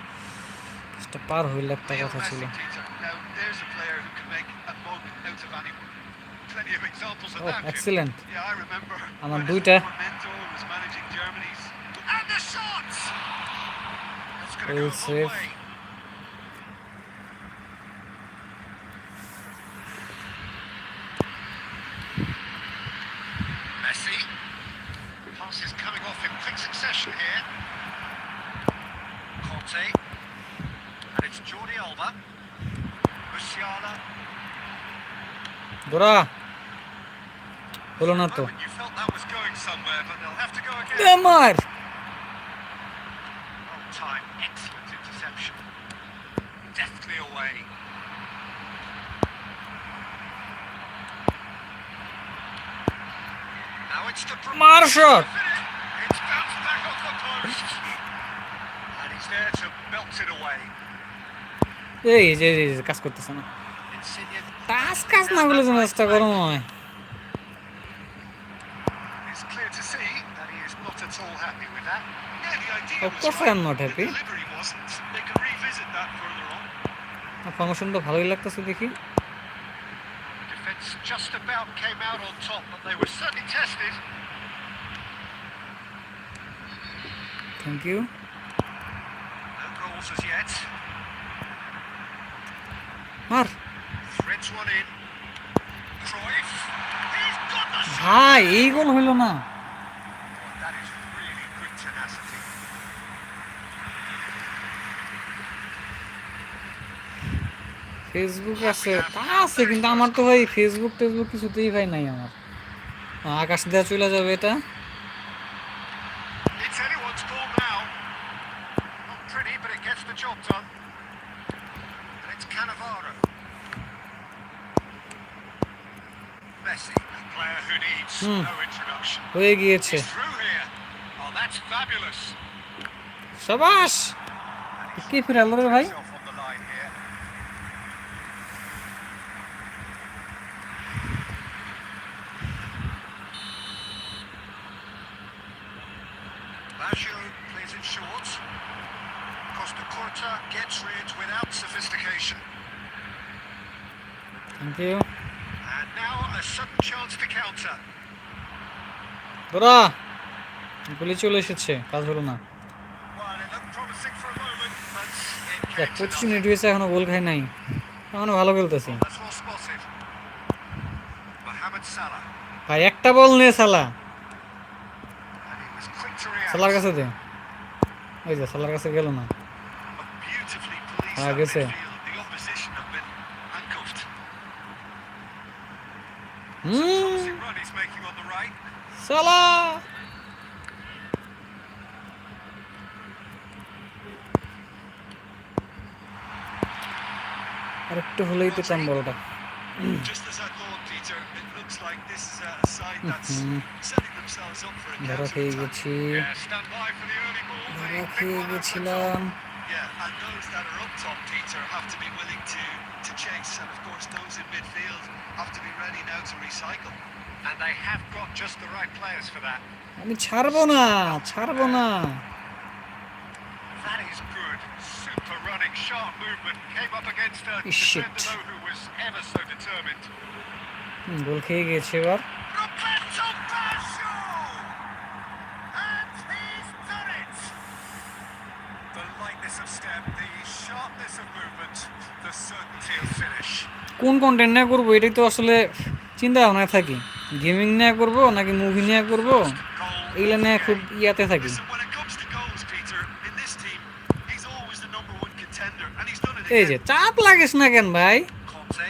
S1: এটা পার হইলে একটা
S2: Leo
S1: কথা ছিল।
S2: Messi, Peter. Now, there's a player who can make a moment out of anyone. Plenty of examples of
S1: ও
S2: that. Jim.
S1: Excellent,
S2: Yeah, I remember
S1: আমার
S2: when
S1: দুইটা।
S2: Memento was managing Germany's. And the shots! That's going to go
S1: Well
S2: a long
S1: saved.
S2: way. Messi. Passes coming off in quick succession here. Conte. And it's Jordi Alba. Musiala.
S1: দৌড়া, হলো না তো।
S2: You felt that was going somewhere, but they'll have to go again.
S1: এ মার,
S2: time. Excellent interception. Deftly away. Now it's the
S1: Marshall.
S2: It's bounced back off the post. And he's there to belt it away.
S1: এই যে কাজ করতেছে না,
S2: Insigne.
S1: কাজ না বলে যেন চেষ্টা করো নয়।
S2: It's clear to see that he is not at all happy with that. Yeah, the idea
S1: Of
S2: was
S1: course
S2: right.
S1: I am not
S2: The
S1: happy.
S2: delivery wasn't. They can revisit that further on.
S1: Formation তো ভালোই লাগতেছে দেখি।
S2: Defense just about came out on top, but they were certainly tested.
S1: Thank you.
S2: No goals as yet.
S1: মার
S2: Threads one in. Cruyff. He's got the shot.
S1: ভাই, এই গোল হইল না।
S2: That is really good tenacity.
S1: Facebook আছে, তা আছে, কিন্তু আমার তো ভাই ফেসবুক কিছুতেই ভাই নাই আমার। আকাশ দেওয়া চলে যাবে এটা।
S2: It's anyone's ball now. Not pretty, but it gets the job done. And it's Cannavaro. Messi, a player who needs no introduction.
S1: হয়ে গিয়েছে।
S2: He's through here. Oh, that's fabulous.
S1: শাবাশ, কি ফিরাল রে ভাই।
S2: Himself on the line here. Lazio plays it short. Costa Curta gets rid without sophistication.
S1: Thank you.
S2: And now a sudden chance to counter.
S1: ধরা, গুলি চলে এসেছে, কাজ হলো না।
S2: Well, it looked promising for a moment, but it
S1: দেখ,
S2: came to
S1: 25
S2: nothing.
S1: Minute হয়েছে, এখনো গোল খাই নাই, এখনো ভালো খেলতেছি।
S2: That's well spotted. Mohamed Salah.
S1: ভাই একটা বল নে সালা,
S2: And he was quick to react.
S1: সালার কাছে দে। ওই যে সালার কাছে গেল না।
S2: But beautifully policed
S1: Ah,
S2: that
S1: getse.
S2: midfield. The opposition have been handcuffed. Promising run he's making on the right.
S1: সালা আরেকটু হলেই পেতাম বলটা।
S2: Just as I thought, Peter, it looks like this is a side that's setting themselves up for a
S1: ধরা খেয়ে
S2: counter-attack.
S1: গেছি,
S2: Yeah, stand by for the early ball.
S1: ধরা
S2: The big
S1: খেয়ে
S2: one over the
S1: গেছিলাম।
S2: top. Yeah, and those that are up top, Peter, have to be willing to chase, and of course those in midfield have to be ready now to recycle. And they have got just the right players for that.
S1: আমি ছাড়বো না, ছাড়বো না।
S2: That is good. Super running, sharp movement. Came up against a
S1: Shit.
S2: defender though who was ever so determined.
S1: গোল খেয়ে গেছে এবার।
S2: Roberto Baggio! And he's done it! The lightness of step, the sharpness of movement, the certainty of finish.
S1: কোন content নিয়ে করবো এটাই তো আসলে চিন্তা ভাবনায় থাকি। গেমিং নিয়ে করবো নাকি মুভি নিয়ে করবো, এইগুলো নিয়ে খুব ইয়াতে থাকি।
S2: Listen, when it comes to goals, Peter, in this team, he's always the number one contender, and he's done it
S1: এই যে
S2: again.
S1: চাপ লাগিস না কেন ভাই।
S2: Conte.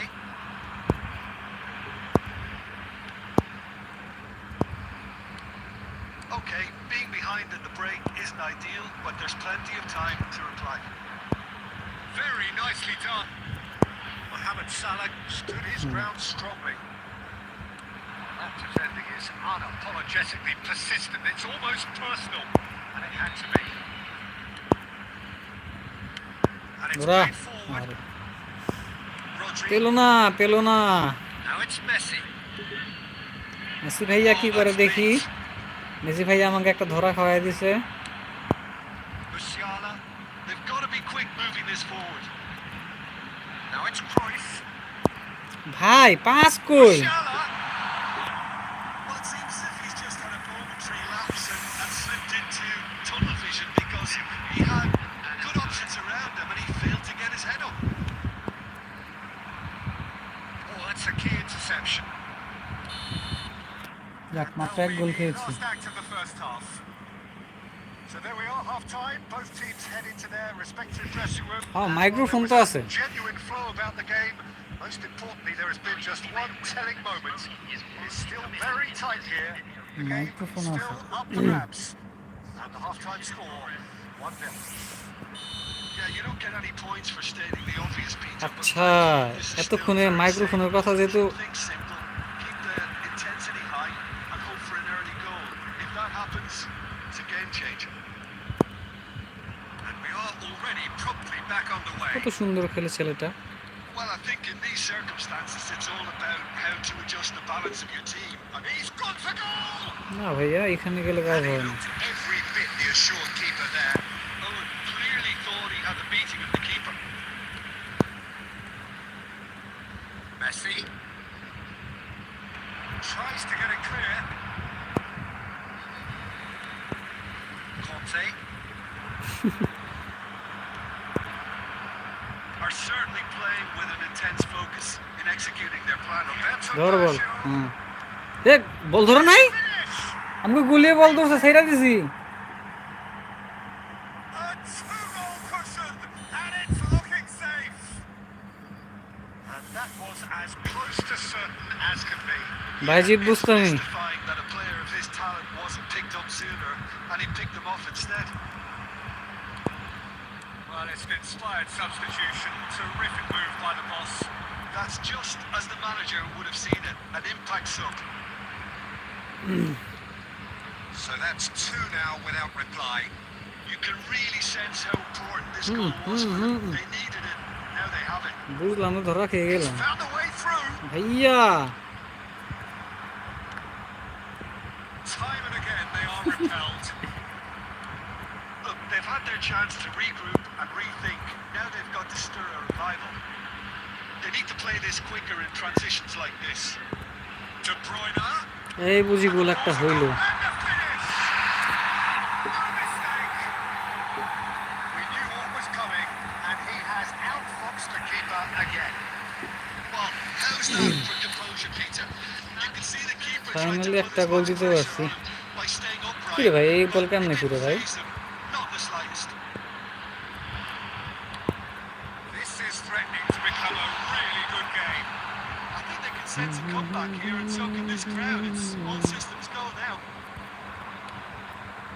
S2: Okay, being behind in the break isn't ideal, but there's plenty of time to reply. Very nicely done. Mohamed Salah stood his ground strongly. That defending is unapologetically persistent. It's almost personal, and it had to be. And it's
S1: ধরা,
S2: played forward. Rodri.
S1: পেলো না, পেলো না।
S2: Now it's Messi.
S1: Messi ভাইয়া কি করে দেখি। Messi ভাইয়া আমাকে একটা ধরা খাওয়াই দিছে।
S2: Musiala. They've got to be quick moving this forward. Now it's Cruyff.
S1: ভাই পাস কই।
S2: Musiala. Well, it seems as if he's just had a momentary lapse and slipped into tunnel vision because he had good options around him and he failed to get his head up. Oh, that's a key interception.
S1: যাক, মাত্র এক গোল খেয়েছি।
S2: Last act of the first half. So there we are, half time. Both teams head into their respective dressing room.
S1: Microphone তো আছে।
S2: Genuine flow about the game. Most importantly, there has been just one telling moment. It is still very tight here. The game
S1: Microphone
S2: still
S1: আছে।
S2: up for grabs. And the half-time score, 1-0. any points for stating the obvious, Peter. But
S1: আচ্ছা
S2: this is still
S1: এতক্ষণে
S2: very
S1: মাইক্রোফোনের কথা
S2: simple.
S1: যেহেতু
S2: Keep things simple. Keep the intensity high and hope for an early goal. If that happens, it's a game changer. And we are already promptly back on the way.
S1: কত সুন্দর খেলে ছেলেটা
S2: Well, I think in these circumstances, it's all about how to adjust the balance of your team. And he's gone for goal!
S1: না ভাইয়া এখানে গেলে কাজ
S2: And he
S1: হবে না
S2: looked every bit the assured keeper there. Owen clearly thought he had the beating of the keeper. Messi tries to get it clear. Conte are certainly playing with an intense focus in executing their plan.
S1: ধর বল এ বল ধরো নাই আমাকে গুলিয়ে বল ধরছে সেইটা দিছি
S2: A two-goal cushion, and it's looking safe. And that was as close to certain as can be.
S1: ভাইজিৎ
S2: It's
S1: বুঝতামি
S2: mystifying that a player of his talent wasn't picked up sooner, and he picked them off instead. Well, it's an inspired substitution. Terrific move by the boss. That's just as the manager would have seen it. An impact sub. So that's two now without reply. You can really sense how important this goal was for them. They needed it. Now they have it.
S1: বুঝলাম না ধরা খেয়ে
S2: He's
S1: গেলাম
S2: found a way through.
S1: ভাইয়া
S2: Time and again they are repelled. Look, they've had their chance to regroup and rethink. Now they've got to stir a revival. They need to play this quicker in transitions like this. De Bruyne.
S1: এই বুঝি গোল একটা হইল
S2: And the finish. No mistake. We knew what was coming, and he has outfoxed the keeper again. Well, how's that for composure, Peter? You can see the keeper trying to
S1: finally
S2: put
S1: একটা
S2: as
S1: গোল
S2: much
S1: দিতে
S2: pressure
S1: পারছি
S2: on him by staying upright.
S1: কি রে ভাই এই বল
S2: But
S1: কেমনে
S2: it
S1: ফিরে
S2: didn't
S1: ভাই
S2: faze him, not the slightest. This is threatening to become a really good game. I think they can sense a comeback here and soak in this crowd. It's all systems go now.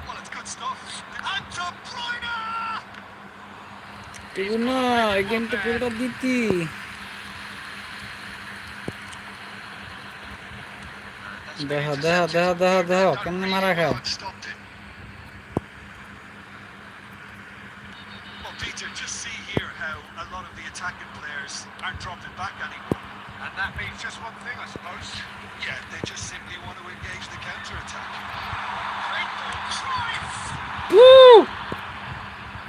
S2: Well, it's good stuff. And De Bruyne!
S1: এগো না এই গেমটা গোলটা দিতি দেখা দেখা দেখা দেখা দেখা কেমনে মারা খায়
S2: Stopped it. Well, Peter, just see here how a lot of the attacking players aren't dropping back anymore. And that means just one thing, I suppose. Yeah, they just simply want to engage the counter-attack. Great ball, Cruyff!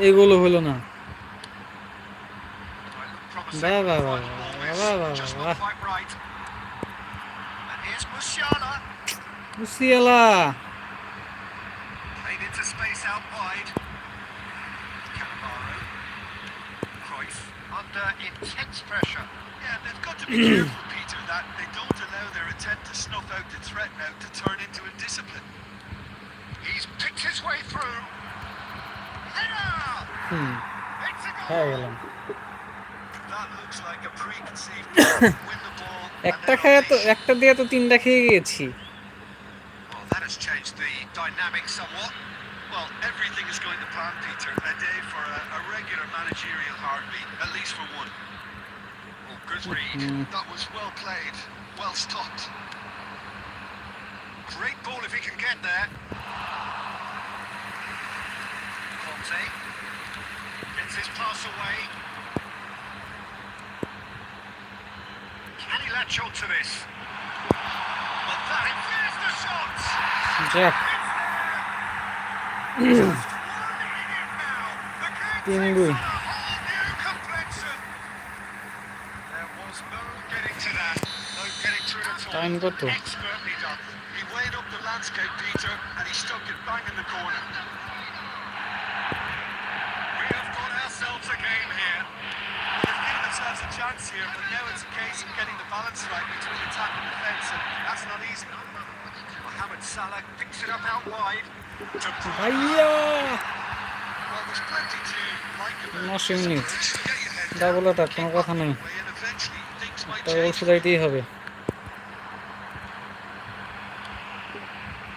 S1: এই গোলও হলো না
S2: Right, look promising.
S1: বাহ বাহ বাহ
S2: Final ball
S1: বাহ
S2: is
S1: বাহ বাহ
S2: just
S1: বাহ
S2: not quite right. And here's Musiala.
S1: Musiala
S2: Played into space out wide. Cannavaro. Cruyff under intense pressure. Yeah, they've got to be careful, Peter, that they don't allow their attempt to snuff out the threat now to turn into indiscipline. He's picked his way through. Header! It's a
S1: হয়ে
S2: goal.
S1: গেলাম
S2: That looks like a preconceived plan. Win the ball. and
S1: একটা
S2: then
S1: খেয়ে তো
S2: unleash.
S1: একটা দিয়ে তো তিনটা খেয়ে গেছি
S2: Well, that has changed the dynamic somewhat. Well, everything is going to plan, Peter. A day for a regular managerial heartbeat, at least for one. Oh, good read. That was well played, well stopped. Great ball if he can get there. Conte gets his pass away. Can he latch on to this? But that, there's the shot!
S1: যাক
S2: It's there! Just whirling it now. The game takes
S1: 3-2
S2: on a whole new complexion. There was no getting to that. No getting to it at all.
S1: Time কত
S2: Expertly done. He weighed up the landscape, Peter, and he stuck it bang in the corner. We have got ourselves a game here. They've given themselves a chance here, but now it's a case of getting the balance right between attack and defence, and that's not easy. Mohamed Salah picks it up out wide. De Bruyne.
S1: ভাইয়া
S2: Well, there's plenty to like about
S1: 90 minute
S2: this. Get your head down,
S1: double attack কোনো
S2: keep
S1: কথা
S2: up
S1: নেই
S2: the way, and eventually things might
S1: একটা গোল
S2: change.
S1: শুধাইতেই হবে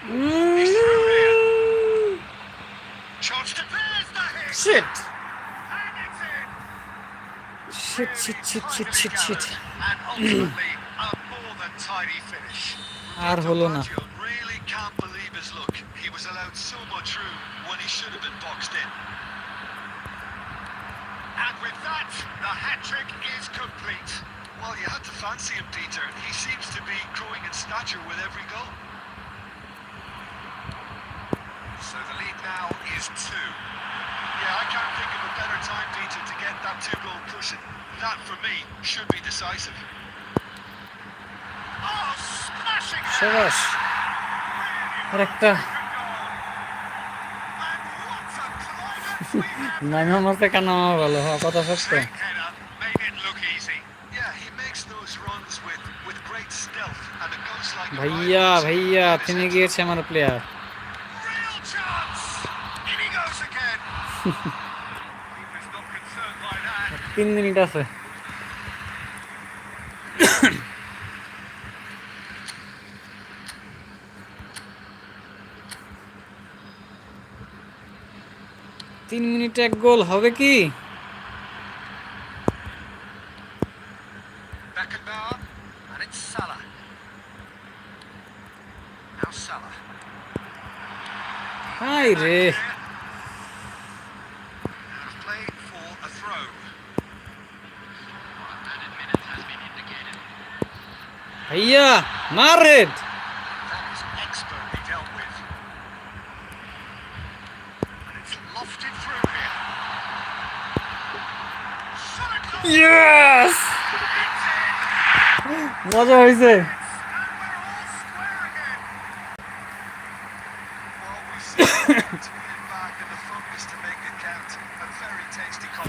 S2: He's through here. Chance to there's the hit.
S1: Shit
S2: And it's in.
S1: Shit, shit, shit, shit, shit, shit.
S2: And ultimately, a more than tidy finish.
S1: আর হলো না।
S2: Baggio really can't believe his luck. He was allowed so much room when he should have been boxed in. And with that, the hat-trick is complete. Well, you had to fancy him, Peter. He seems to be growing in stature with every goal. So the lead now is 2. Yeah, I can't think of a better time, Peter, to get that 2-goal cushion. That, for me, should be decisive. Oh, smashing!
S1: সাবাস। আরেকটা নাইমা মারতে কান্না ভালো হওয়া কথা সত্য। ভাইয়া ভাইয়া থেমে গিয়েছে আমার প্লেয়ার। 3 মিনিট আছে। তিন মিনিটে এক গোল হবে কি? হাই রে, ভাইয়া মার রেড। Yes! মজা হয়েছে।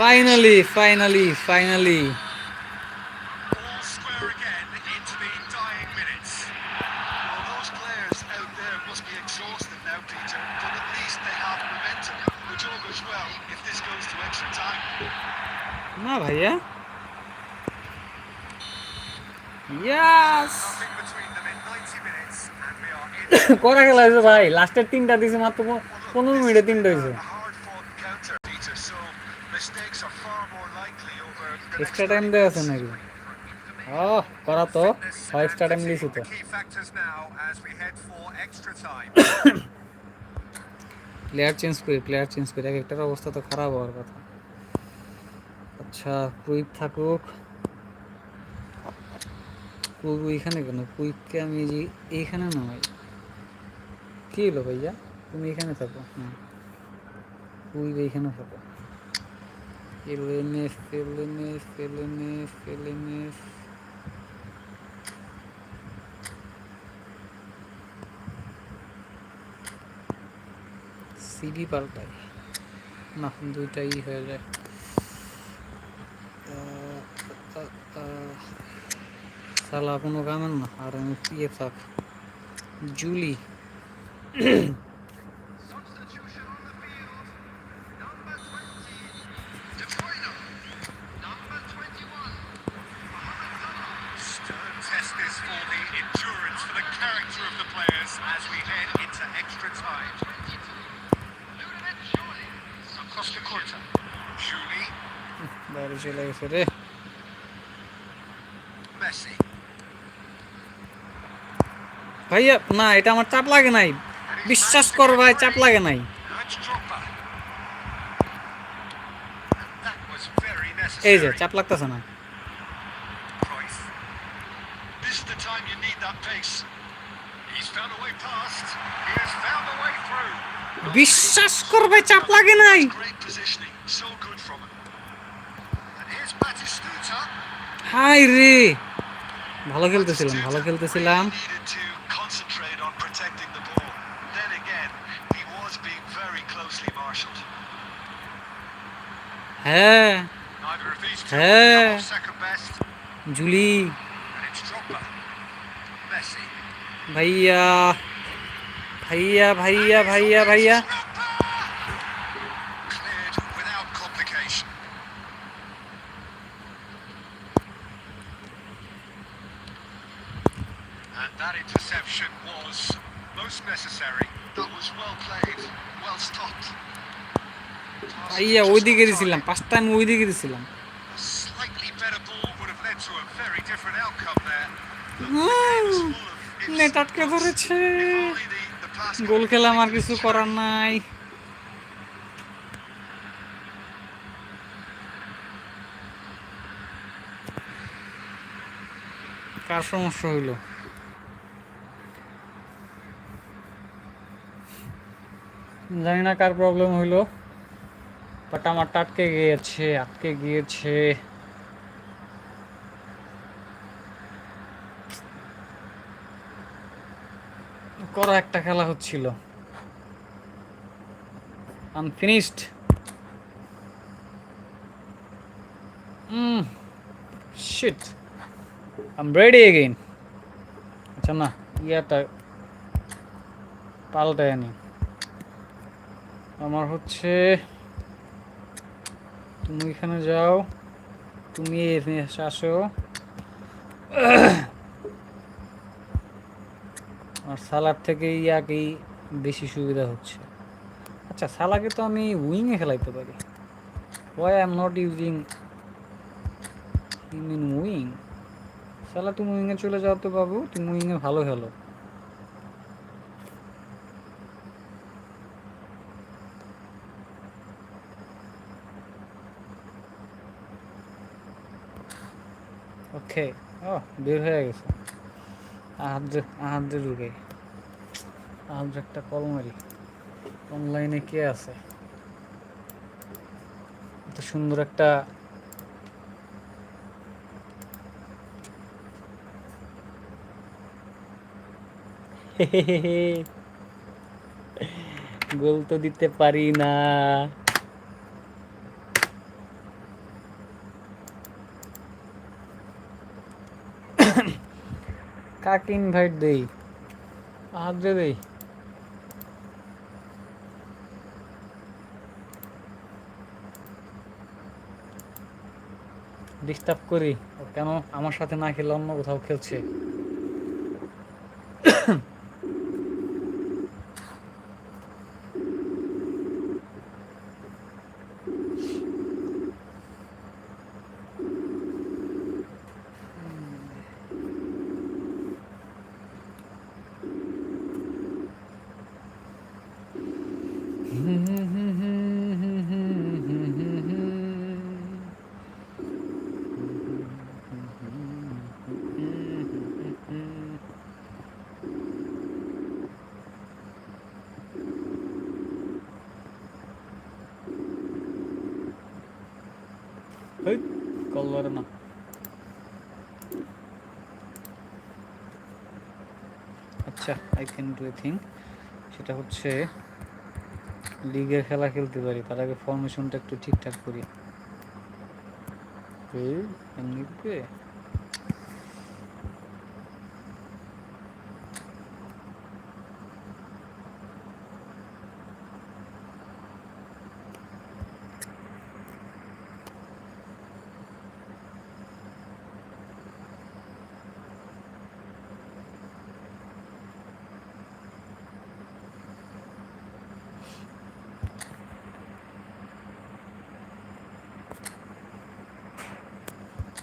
S1: Finally, finally, finally.
S2: All square again into the dying minutes. Well, those players out there must be exhausted now, Peter, but at least they have momentum, which all goes well if this goes to extra time.
S1: না ভাইয়া। Yes!
S2: Nothing between them in 90 minutes, and we are in.
S1: করা খেলা হয়েছে ভাই, লাস্টের 3টা দিয়েছে মাত্র 15 মিনিটে 3টা হয়েছে। এক্সট্রা টাইম দেওয়া আছে নাকি? করা তো এক্সট্রা টাইম দিয়েছি তো। প্লেয়ার চেঞ্জ করি এক একটার অবস্থা তো খারাপ হওয়ার কথা। আচ্ছা কুইক থাকুক। কুইক ওইখানে কেন? কুইককে আমি যে এইখানে নামাই। কি হলো ভাইয়া? তুমি এখানে থাকো। হ্যাঁ কুইক এইখানে থাকো। ফেলেনেস সিডি পাল্টাই না, দুইটাই হয়ে যায়। সালা কোনো কামের না, আর আমি ইয়ে থাক জুলি। বাইরে চলে গেছে রে। ভাইয়া না, এটা আমার চাপ লাগে নাই, বিশ্বাস কর ভাই, চাপ লাগে নাই। এই যে চাপ লাগতেছে না। বিশ্বাস কর ভাই, চাপ লাগে নাই। হাই রে, ভালো খেলতেছিলাম। হ্যাঁ হ্যাঁ জুলি ভাইয়া ভাইয়া ভাইয়া ভাইয়া ভাইয়া
S2: That interception was most necessary. That was well played, well stopped.
S1: ভাইয়া ওইদিকে দিছিলাম, 5টা আমি ওইদিকে দিছিলাম।
S2: Slightly
S1: নেট আটকে ধরেছে,
S2: The pass
S1: গোল খেলা আমার
S2: completely
S1: কিছু করার নাই। কার সমস্যা হইল জানি না, কার প্রবলেম হইলো, বাট আমার আটকে গিয়েছে, আটকে গিয়েছে। করা একটা খেলা হচ্ছিল, unfinished. Shit, I am ready again. আচ্ছা না, ইয়াটা পাল্টায় নি। আমার হচ্ছে, তুমি এখানে যাও, তুমি এখানে আসো, আর সালার থেকে ইয়াকেই বেশি সুবিধা হচ্ছে। আচ্ছা, সালাকে তো আমি উইংয়ে খেলাইতে পারি। Why I am not using him in wing? সালা তুমি উইংয়ে চলে যাও তো বাবু, তুমি উইংয়ে ভালো খেলো। ওকে, ও বের হয়ে গেছে। আহাদ্রে ঢুকে, আহাদ্রে একটা কল মারি। অনলাইনে কে আছে? এত সুন্দর একটা গোল তো দিতে পারি না। কাকে ইনভাইট দেই? আহাদ্রে দেই? ডিস্টার্ব করি? ও কেন আমার সাথে না খেলে অন্য কোথাও খেলছে? কল ধরে না। আচ্ছা, I can do a thing, সেটা হচ্ছে লিগের খেলা খেলতে পারি, তার আগে ফরমেশনটা একটু ঠিকঠাক করি। এমনি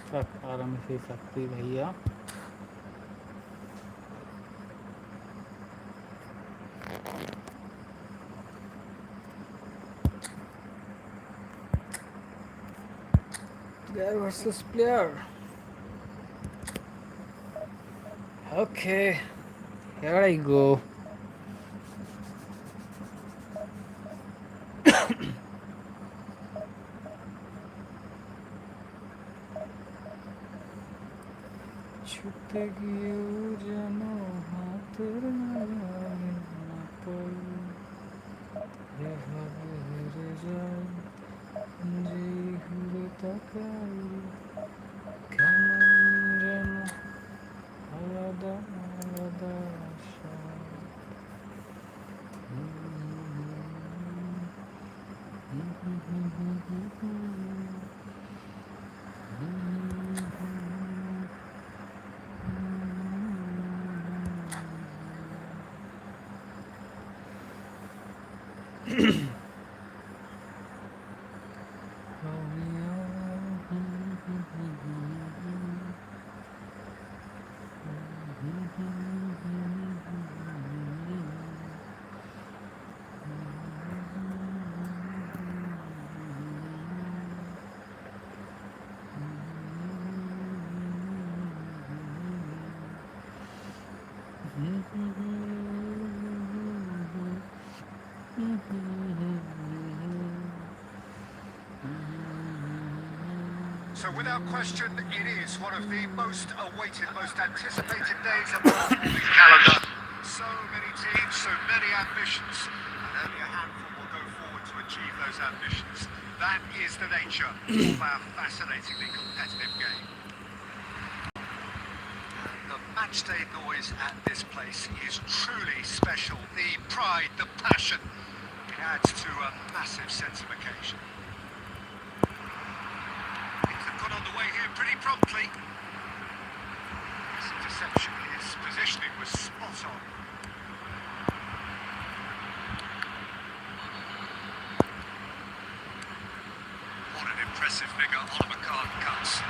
S1: থাক, আর আমি সেই চাকরি ভাইয়া। Player versus player. Okay, here I go. ছুটে গিয়েও যেন হাতের নাগালে না পাই, এভাবে হেরে যাই যেই ঘুরে তাকাই, কেমন যেন আলাদা আলাদা আশা।
S2: So without question, it is one of the most awaited, most anticipated days of the football calendar. So many teams, so many ambitions, and only a handful will go forward to achieve those ambitions. That is the nature of our fascinatingly competitive game. And the matchday noise at this place is truly special. The pride, the passion, it adds to a massive sense of occasion. Got on the way here pretty promptly. His interception, his positioning was spot on. What an impressive figure Oliver Kahn cuts.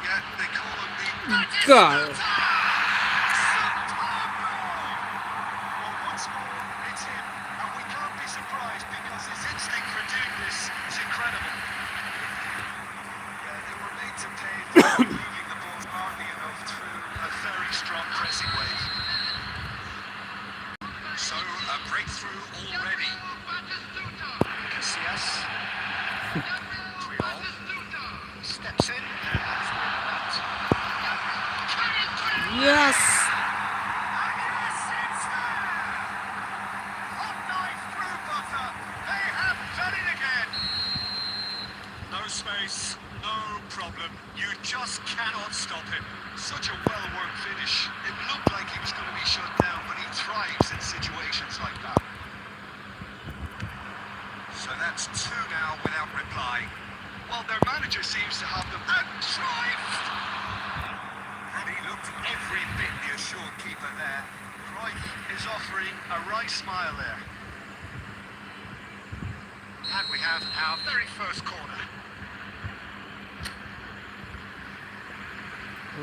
S2: Yeah, they call him the
S1: God.
S2: Well, once more, it's him, and we can't be surprised because his instinct for doing this is incredible. They were made to pay for moving the ball hardly enough through a very strong pressing wave. So, a breakthrough already. Casillas. Triol. Steps in and has won that.
S1: Yes.
S2: Yes, it's there! Hot knife through butter. They have done it again. No space, no problem. You just cannot stop him. Such a well-worked finish. It looked like he was going to be shut down, but he thrives in situations like that. So that's two now without reply. Well, their manager seems to have them. And triumphed! And he looked every bit the assured keeper there. Cruyff is offering a wry smile there. And we have our very first corner.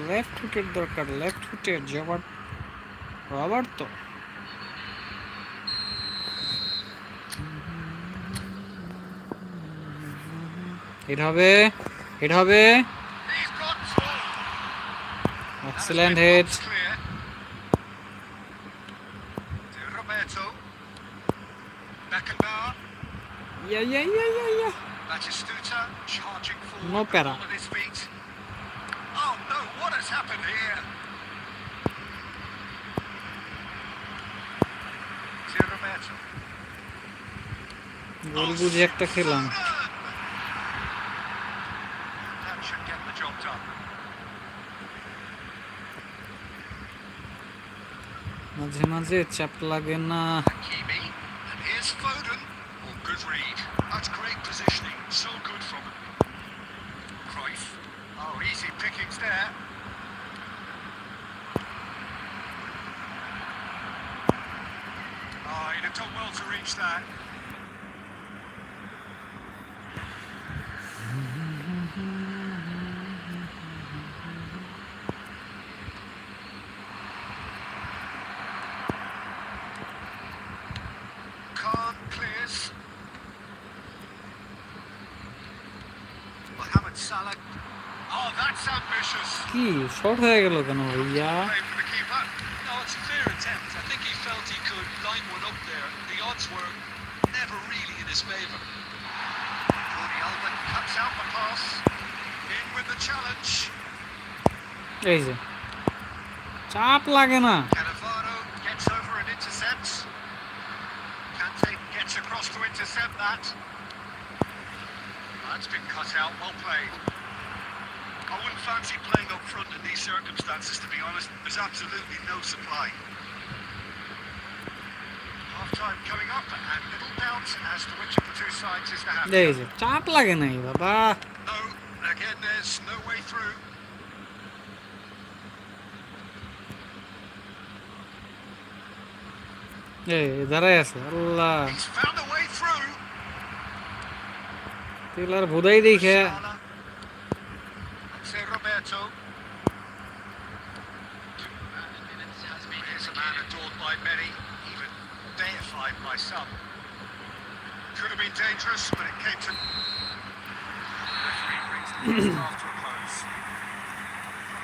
S1: Left ফুটের দরকার, left ফুটের জবাব rubber তো hit হবে, hit হবে।
S2: He's got two.
S1: Excellent hit.
S2: Clear. To Roberto. Beckenbauer.
S1: Yeah.
S2: Batistuta charging forward.
S1: No para.
S2: On his feet. Oh no, what has happened here? To Roberto.
S1: গোল বুঝে একটা খেলাম।
S2: That should get the job done.
S1: মাঝে মাঝে চাপ লাগে না।
S2: Hakimi, and here's Foden. Oh, good read. That's great positioning. So good from him. Cruyff. Oh, easy pickings there. Oh, he'd have done well to reach that. Khan clears. Mohamed Salah. Oh, that's ambitious.
S1: কি short হয়ে গেল কেন ভাইয়া?
S2: Play for the keeper. No, it's a fair attempt. I think he felt he could line one up there. The odds were never really in his favour. Jordi Alba cuts out the pass. In with the challenge.
S1: এই যে চাপ লাগে না।
S2: Cannavaro gets over and intercepts. Kante gets across to intercept that. That's been cut out. Well played. I wouldn't fancy playing up front in these circumstances, to be honest. There's absolutely no supply. Half-time coming up, and little doubt as to which of the two sides is the happier.
S1: এই যে চাপ লাগে নাই বাবা।
S2: No, again, there's no way through.
S1: এই দাঁড়াই আছে আল্লাহ।
S2: He's found a way through.
S1: তেলার ভুদাই দেখে
S2: Salah. Say Roberto. Here's a man adored by many, even deified by some. Could have been dangerous, but it came to. Referee brings the first half to a close.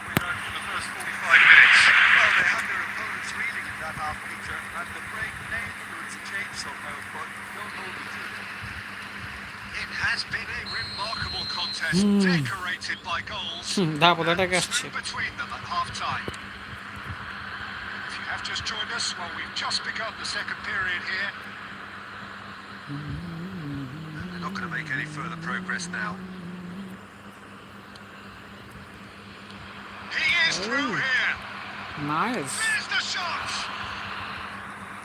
S2: We learned from the first 45 minutes. Well, they had their opponents reeling in that half, Peter, and the break named fluid to change somehow, but don't hold it to it. It has been a remarkable contest, decorated limited by goals.
S1: দাপদাটাকে আসছে
S2: Two between them at half time. If you have just joined us, well, we've just begun the second period here. And they're not going to make any further progress now. He is through here.
S1: Nice
S2: There's the shot.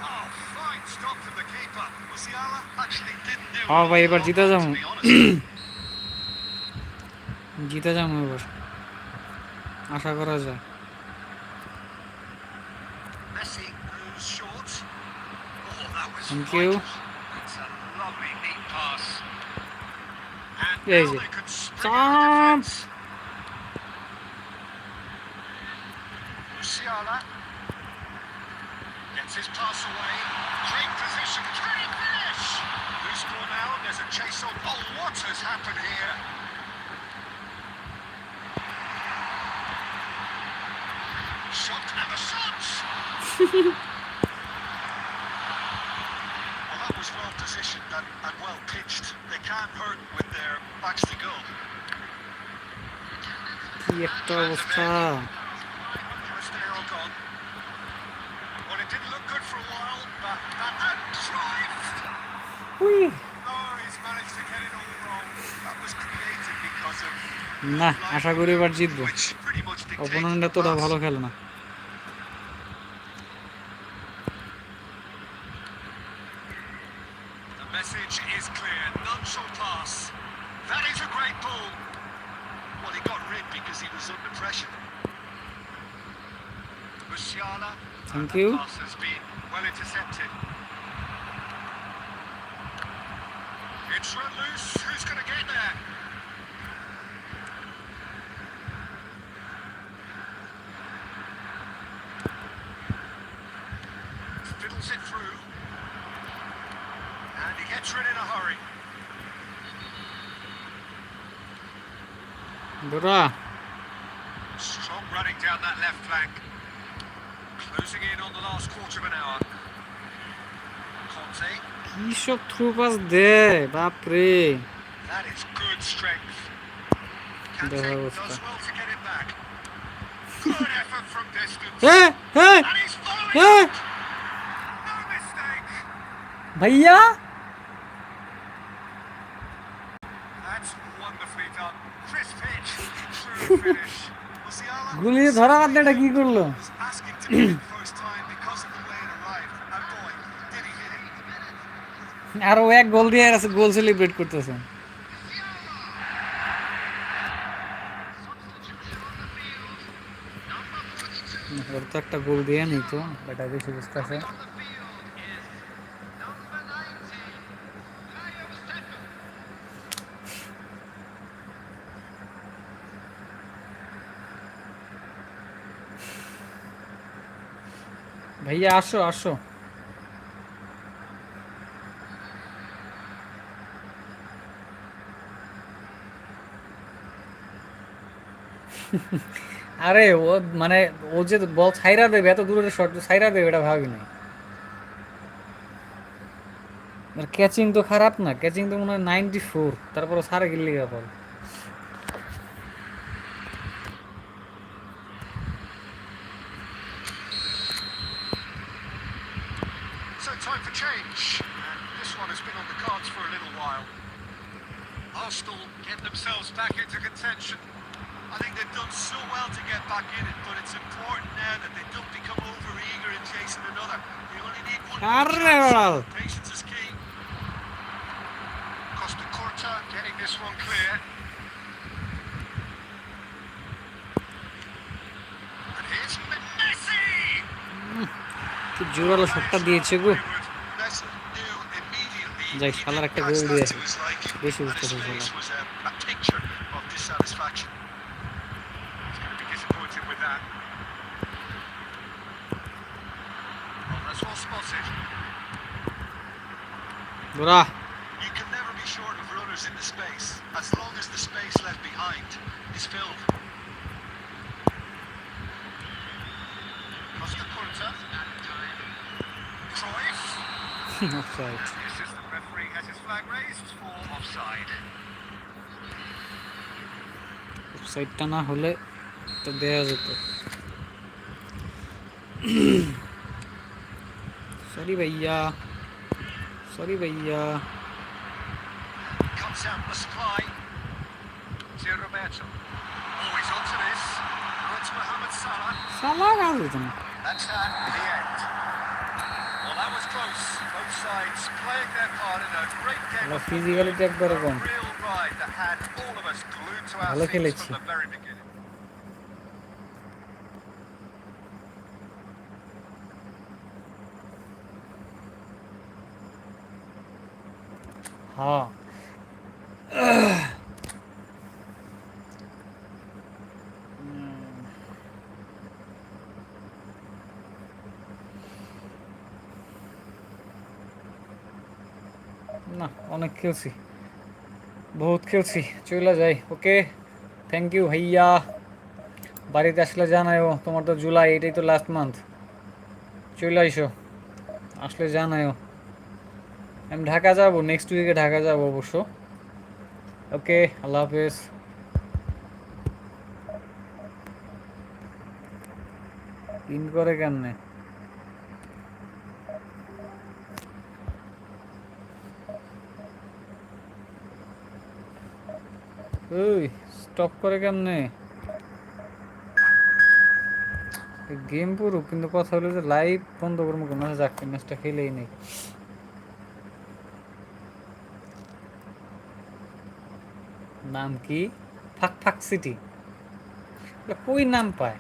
S2: Oh, fine stop from the keeper. Musiala actually didn't do
S1: ও ভাই
S2: an
S1: এবার
S2: awful
S1: জিতে
S2: lot,
S1: যাবো
S2: to be honest.
S1: জিতে যাবো এবার আশা করা যায়
S2: Messi moves short. Oh, that was
S1: Thank
S2: vital.
S1: you.
S2: It's a lovely neat pass. And
S1: Yeah,
S2: now
S1: easy.
S2: they could spring
S1: Stop.
S2: out the defence. Musiala gets his pass away. Great position. Can he finish? Loose ball now. There's a chase on. Oh, what has happened here? Shot and the shot. Well, that was well positioned and well pitched. They can't hurt with their backs to goal.
S1: কি একটা অবস্থা
S2: First arrow gone. Well, it didn't look good for a while, but that drive.
S1: We,
S2: Oh, he's managed to get it all wrong. That was created because of
S1: না আশা করি এবার জিতবো
S2: which pretty much dictated
S1: opponent
S2: the
S1: এতটা
S2: pass.
S1: ভালো খেলে না
S2: The message is clear. None shall pass. That is a great ball. Well, he got rid because he was under pressure. Musiala.
S1: Thank
S2: That
S1: you.
S2: pass has been well intercepted. It's run loose. Who's going to get there? Fiddles it through. And he gets rid in a hurry.
S1: দোরা
S2: Strong running down that left flank. Closing in on the last quarter of an hour. Conte.
S1: কি সব through pass দেয় বাপরে
S2: That is good strength. Kante
S1: দেখা
S2: does
S1: অবস্থা
S2: well to get it back. Good effort from distance.
S1: হ্যাঁ হ্যাঁ
S2: And he's following
S1: হ্যাঁ
S2: up. No mistake.
S1: ভাইয়া
S2: That's wonderfully done. Crisp hit. True finish. Musiala
S1: গুলি ধরা বাদ দিয়ে এটা কি করলো
S2: was asking to be hit first time because of the way it arrived. And boy, did he hit it.
S1: আর ও এক গোল দিয়ে আছে গোল সেলিব্রেট করতেছে ওর তো একটা গোল দিয়ে নি তো এটা বেশি বুঝতেছে ভাইয়া আসো আসো আরে ও মানে ও যে বল ছাইরা দেবে এত দূরে শট ছাইরা দেবে এটা ভাবি নাই আর ক্যাচিং তো খারাপ না ক্যাচিং তো মনে হয় 94 তারপরে সারা গিল্লি গা বল
S2: So time for change. And this one has been on the cards for a little while. Arsenal get themselves back into contention. I think they've done so well to get back in it, but it's important now that they don't become over-eager in chasing another. They only need one more
S1: আরে
S2: chance.
S1: Bal
S2: Patience is key. Costa Curta getting this one clear. And here's Messi!
S1: কি জোরালো শটটা দিয়েছে গো
S2: Messi knew immediately
S1: যাই
S2: he
S1: শালার
S2: didn't
S1: একটা
S2: catch
S1: goal
S2: that
S1: দিয়েছে
S2: to his liking.
S1: বেশি
S2: And
S1: বুঝতেছে
S2: his
S1: শালা
S2: face was a picture of dissatisfaction. He's going to be disappointed with that. Well, that's well spotted.
S1: দোরা
S2: You can never be short of runners in the space, as long as the space left behind is filled. Costa Curta. Cruyff.
S1: Offside
S2: The assistant referee has his flag raised for offside.
S1: সাইডটা না হলে তো দেয়া যেত। Sorry ভাইয়া, sorry ভাইয়া।
S2: Cuts out the supply. To Roberto. Oh, he's onto this. Now it's Mohamed Salah.
S1: সালা কাজ হইতো না।
S2: That's that in the end. Well, that was close. Both sides playing their part in a great game of football.
S1: Physicality একবারে
S2: A
S1: com.
S2: real ride that had all of us glued to our
S1: ভালো
S2: seats
S1: খেলেছি।
S2: from the very beginning.
S1: হ্যাঁ। না অনেক খেলছি, বহুত খেলছি, চলে যাই। ওকে, থ্যাংক ইউ ভাইয়া। বাড়িতে আসলে জানাইও, তোমার তো জুলাই, এটাই তো লাস্ট মান্থ। চলে আইসো, আসলে জানাইও। আমি ঢাকা যাব, নেক্সট উইকে ঢাকা যাব অবশ্য। ওকে, আল্লাহ হাফেজ। পিন করে কেমনে? ওই স্টপ করে কেমনে? গেম পুরো, কিন্তু কথা হলো যে লাইভ বন্ধ করবো কেন? যাক, ম্যাচটা খেলেই নেই। নাম কি? ফাক ফাক সিটি। কই নাম পায়?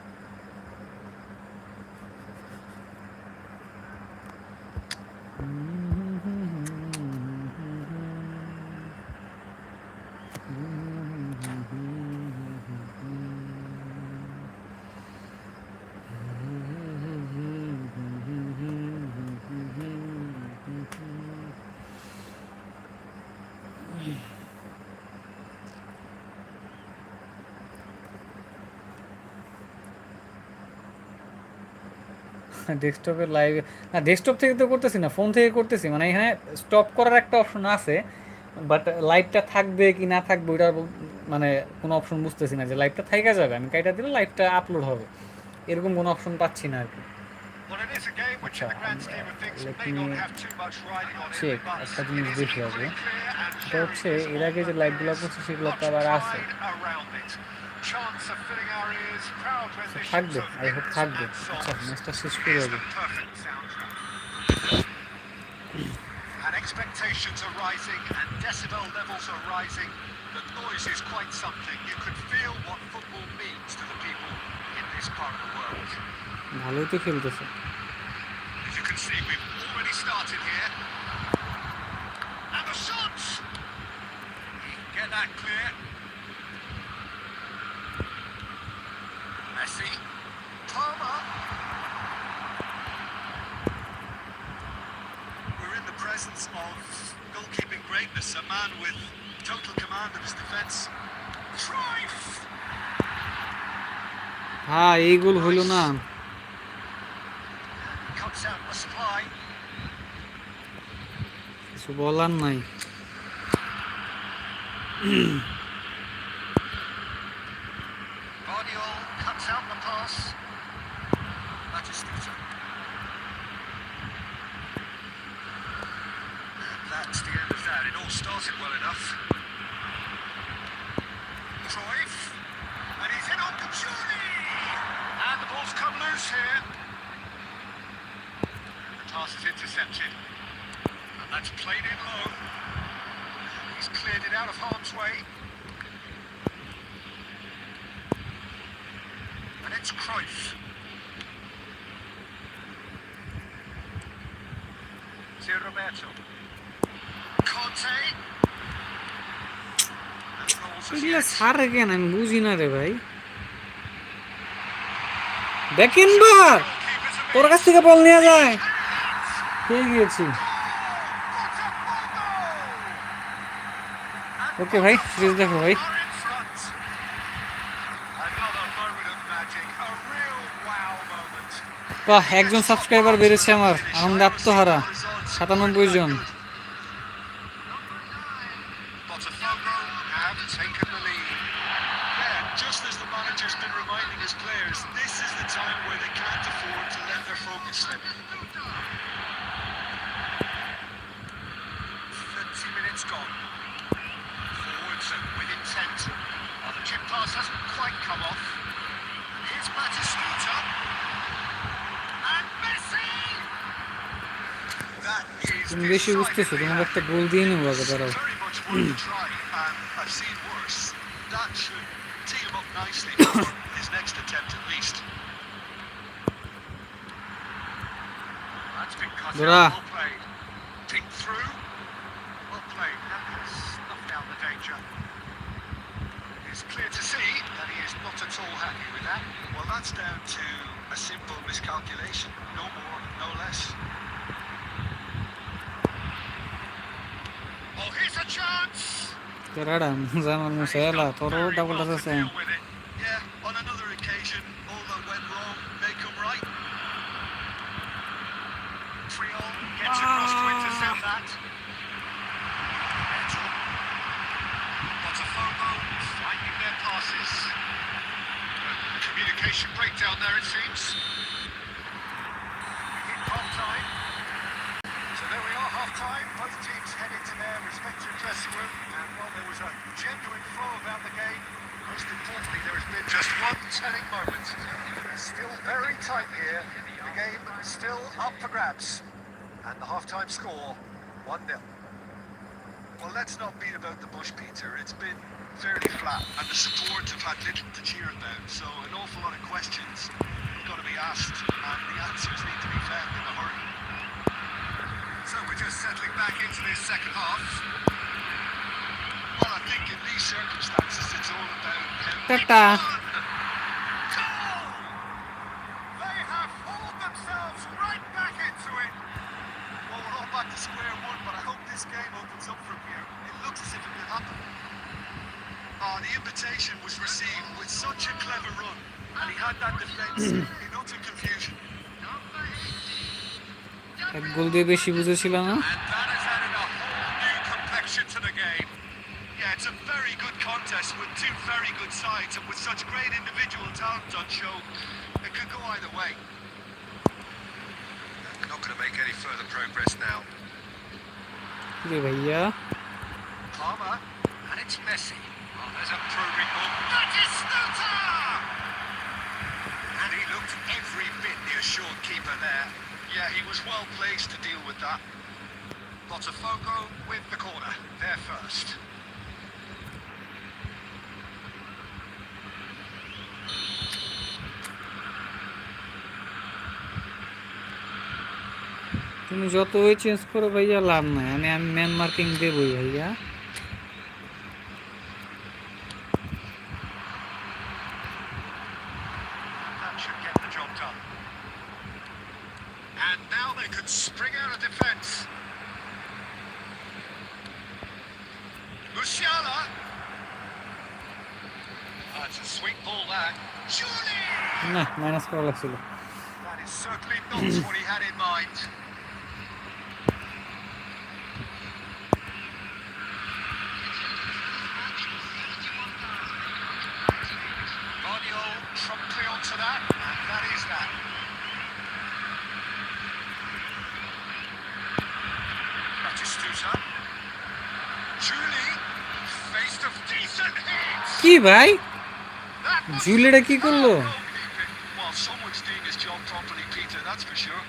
S1: ডেস্কটপের লাইভে না, ডেস্কটপ থেকে তো করতেছি না, ফোন থেকে করতেছি। মানে এখানে স্টপ করার একটা অপশন আছে, বাট লাইভটা থাকবে কি না থাকবে ওইটা মানে কোনো অপশন বুঝতেছি না, যে লাইভটা থাইকা যাবে, আমি কাইটা দিলে লাইভটা আপলোড হবে, এরকম কোনো অপশন পাচ্ছি না আর কি।
S2: Well, it is a game which, in the grand scheme of things,
S1: let
S2: may
S1: me
S2: not have too much riding on it,
S1: check,
S2: but
S1: একটা
S2: it
S1: জিনিস
S2: is
S1: দেখি আগে।
S2: equally clear and
S1: এটা
S2: very
S1: হচ্ছে এর
S2: visible
S1: আগে যে
S2: that
S1: লাইভগুলো
S2: there is
S1: করছে সেগুলো তো
S2: much
S1: আবার আছে,
S2: pride around it. Chants are filling our ears, proud renditions
S1: থাকবে,
S2: of
S1: আই হোপ
S2: hymns
S1: থাকবে।
S2: and
S1: আচ্ছা,
S2: songs.
S1: ম্যাচটা শেষ
S2: It
S1: করে
S2: is
S1: হবে।
S2: the perfect soundtrack. And expectations are rising and decibel levels are rising. The noise is quite something. You could feel what football means to the people in this part of the world.
S1: ভালোই তো খেলতেছে।
S2: As you can see, we've already started here. And the shots! He can get that clear. Messi. Palmer. We're in the presence of goalkeeping greatness. A man with total command of his defence. Cruyff!
S1: হ্যাঁ, এই গোল হইল না।
S2: Cuts out the supply.
S1: কিছু বলার নাই।
S2: Guardiola cuts out the pass. That is Stutzer. And that's the end of that. It all started well enough. Cruyff. And he's in on Kachuri. And the ball's come loose here. The pass is intercepted. And that's played in low. He's cleared it out of harm's way. And it's Cruyff. To Roberto. Conte. And rolls as
S1: এগুলো
S2: yet.
S1: ছাড়ে কেন আমি বুঝি না রে ভাই। বেকেনবার
S2: Goalkeeper's
S1: তোর
S2: a
S1: কাছ
S2: miss.
S1: থেকে বল নিয়ে যায়, পেয়ে গিয়েছি। ওকে ভাই, সিরিজ দেখো ভাই।
S2: Are in front. Another moment of magic. A real wow moment.
S1: বাহ, একজন সাবস্ক্রাইবার বেড়েছে আমার, আনন্দে আত্মহারা। 97 জন।
S2: Botafogo have taken the lead. They're just as the manager's been reminding his players, this is the time where they can't afford to let their focus slip. 30 minutes gone. Forwards with intent. Oh, the chip pass hasn't quite come off. And here's Batistuta. And Messi! That is
S1: তুমি বেশি বুঝতেছো, তোমাকে একটা গোল দিয়ে নেবো আগে, দাঁড়াও।
S2: very much worth a try, and I've seen worse. That should tee him up nicely for his next attempt at least. That's been cut out, well played. Picked through. Well played. That has snuffed out the danger. It's clear to see that he is not at all happy with that. Well, that's down to a simple miscalculation. No more, no less. Oh, here's a chance!
S1: Carada, zaman musela, toro double as the same.
S2: Yeah, on another occasion, all that went wrong may come right. Triol gets across to intercept that. Botafogo finding their passes. Communication breakdown there, it seems. In half time. So there we are, half time. Both teams head into their respective dressing room. And while there was a genuine flow about the game, most importantly, there has been just one telling moment. It's still very tight here. The game still up for grabs. And the half-time score, 1-0. Well, let's not beat about the bush, Peter. It's been fairly flat, and the support have had little to cheer about. So an awful lot of questions have got to be asked, and the answers need to be found in a hurry. So we're just settling back into this second half. Well, I think in these circumstances, it's all about
S1: Ta-ta.
S2: Goal! They have hauled themselves right back into it. Well, we're all back to square one, but I hope this game opens up from here. It looks as if it could happen. Oh, the invitation was received with such a clever run, and he had that defence in utter confusion.
S1: এক গোল দিয়ে বেশি বুঝেছিল না।
S2: And that has added a whole new complexion to the game. Yeah, it's a very good contest with two very good sides, and with such great individual talent on show, it could go either way. They're not going to make any further progress now.
S1: রে ভাইয়া,
S2: Palmer, and it's Messi. Oh, there's a probing ball. Batistuta! And he looked every bit the assured keeper there. Yeah, he was well placed to deal with that. Botafogo with the corner. They're first.
S1: তুমি যতই change করো ভাইয়া লাভ নাই, আমি man marking দেবই ভাইয়া।
S2: That should get the job done. And now they could spring out of defence. Musiala. That's a sweet ball there. Julie!
S1: না, minus করা লাগছিল।
S2: That is certainly not what he had in mind. Guardiola promptly onto that, and that is that. Batistuta. Julie faced a decent hit.
S1: কি ভাই,
S2: That was
S1: জুলিটা কি করলো?
S2: goalkeeping. Well, someone's doing his job properly, Peter, that's for sure.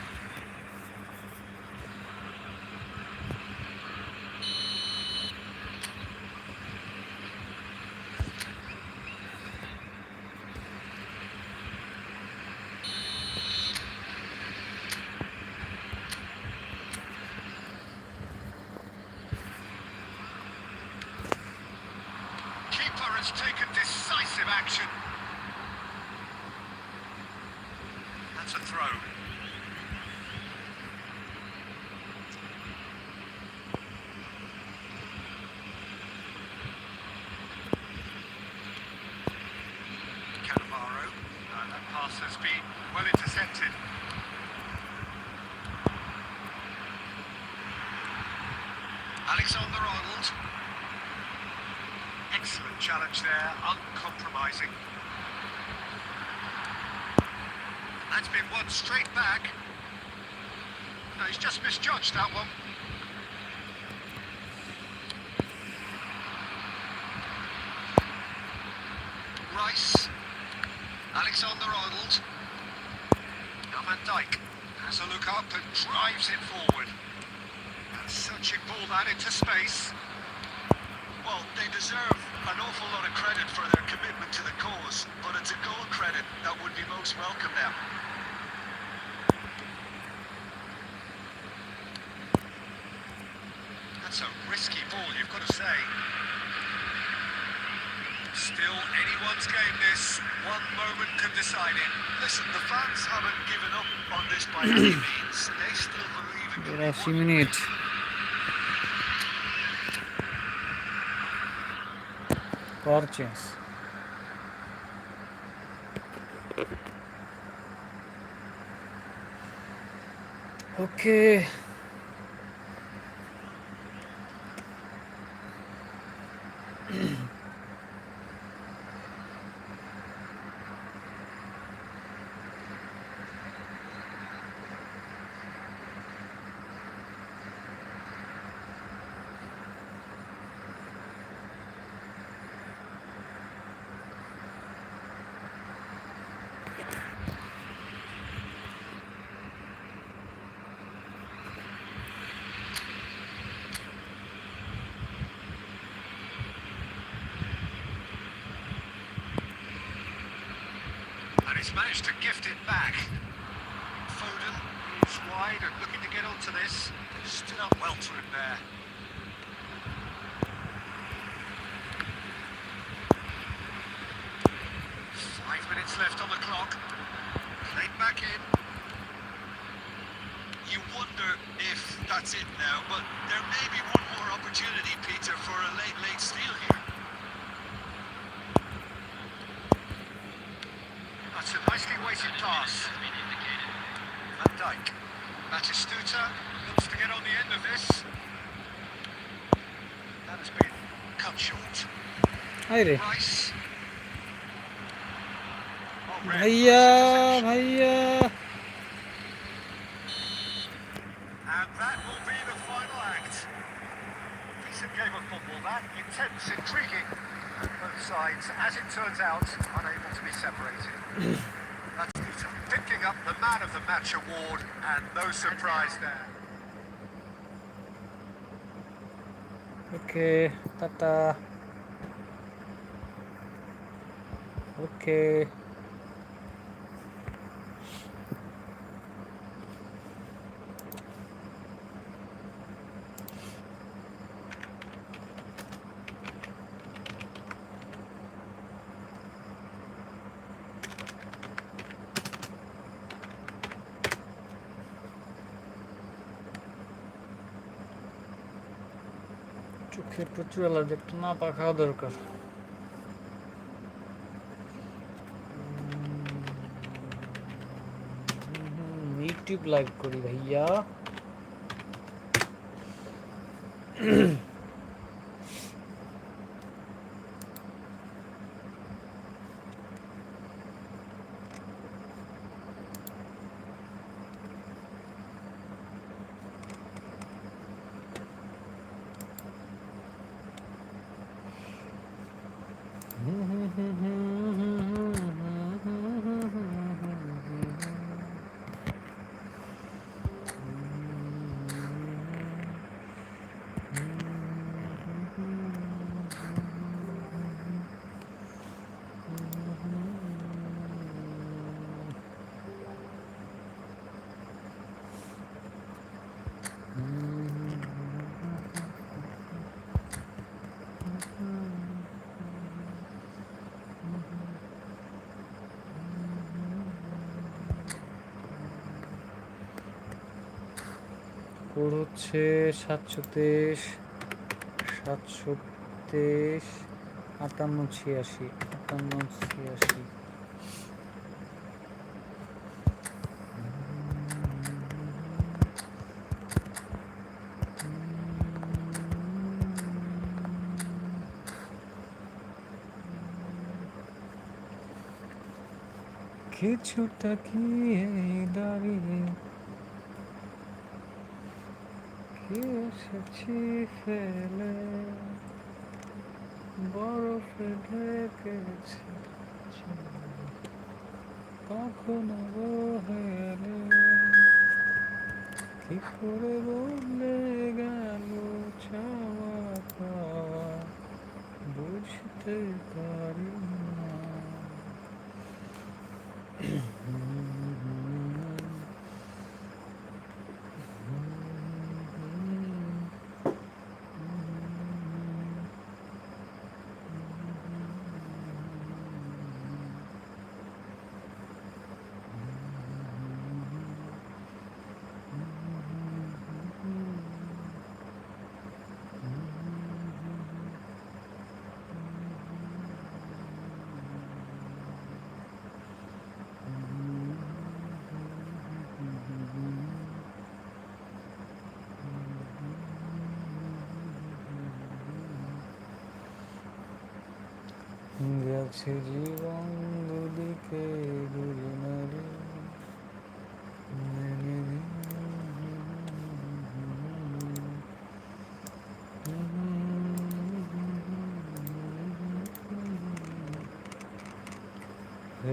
S2: Keeper has taken decisive action. That's a throw. Cannavaro. That pass has been well intercepted. Alexander-Arnold. Excellent challenge. challenge there, uncompromising. That's been won straight back. No, he's just misjudged that one. Rice. Alexander-Arnold. Now Van Dijk has a look up and drives it forward. And searching ball that into space. Well, they deserve an awful lot of credit for their commitment to the cause, but it's a goal credit that would be most welcome now. That's a risky ball, you've got to say. Still anyone's game this. One moment can decide it. Listen, the fans haven't given up on this by any means. They still believe it.
S1: There are 3 minutes. Core chance. Okay.
S2: And he's managed to gift it back. Foden is wide and looking to get onto this. Stood up well to him there. Five minutes left on the clock. Played back in. You wonder if that's it now, but there may be one more opportunity, Peter, for a late steal here. That's a nicely weighted pass. Van Dijk. Batistuta looks to get on the end of this. That has been cut short.
S1: Haydi.
S2: Rice. Oh, red.
S1: Bhaiya, bhaiya.
S2: And that will be the final act. Decent game of football, that. Intense, intriguing. And both sides, as it turns out, unable to be separated. That's Peter picking up the Man of the Match award, and no surprise there.
S1: Okay, tata. Okay. চোখে প্রচুর allergy, একটু না পা খাওয়া দরকার। YouTube live করি ভাইয়া। Code হচ্ছে 723 723 58 86। কিছুটা গিয়ে দাঁড়িয়ে কি এসেছি ফেলে বরফে ঢেকেছি কখনো বহে এলে কি করে বদলে গেল চাওয়া পাওয়া বুঝতে পারি না। গেছে জীবন দুদিকে দুজনারে মেনে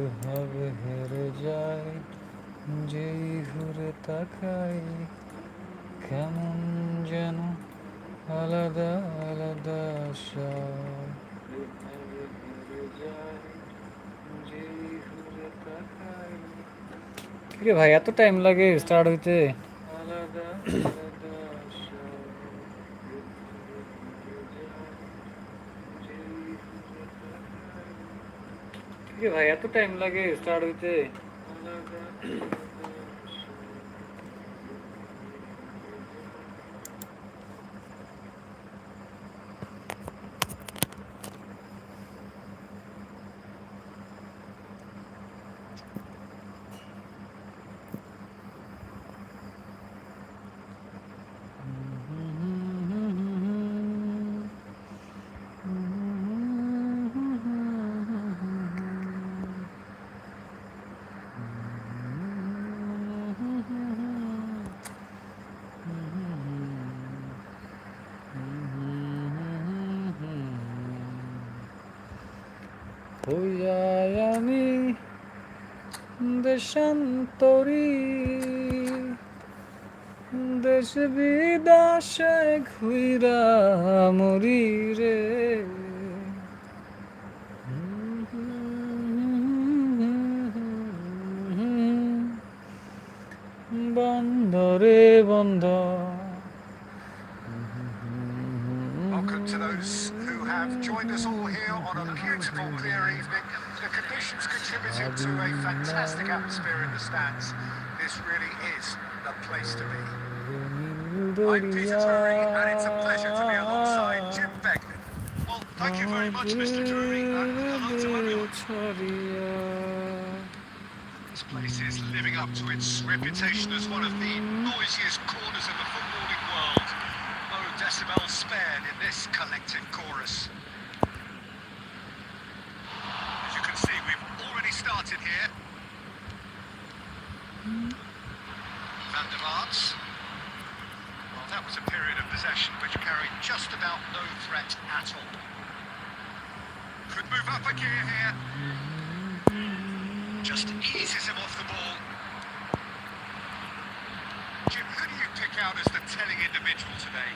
S1: এভাবে হেরে যায় যেই ঘুরে তাকাই কেমন যেন আলাদা আলাদা আশা কিরে ভাই এত টাইম লাগে স্টার্ট হইতে? কিরে ভাই এত টাইম লাগে স্টার্ট হইতে? হইয়াই আমি দেশান্তরী দেশ বিদেশে ঘুইরা মরি রে বন্ধরে বন্ধ।
S2: Welcome to those who have joined us all here on a beautiful, clear evening. The conditions contributing to a fantastic atmosphere in the stands. This really is the place to be. I'm Peter Drury, and it's a pleasure to be alongside Jim Beglin. Well, thank you very much, Mr. Drury, and hello to everyone. This place is living up to its reputation as one of the noisiest corners of the footballing world. No decibels spared in this collective chorus. As you can see, we've already started here. Van der Vaart. Well, that was a period of possession which carried just about no threat at all. Could move up a gear here. Just eases him off the ball. Jim, who do you pick out as the telling individual today?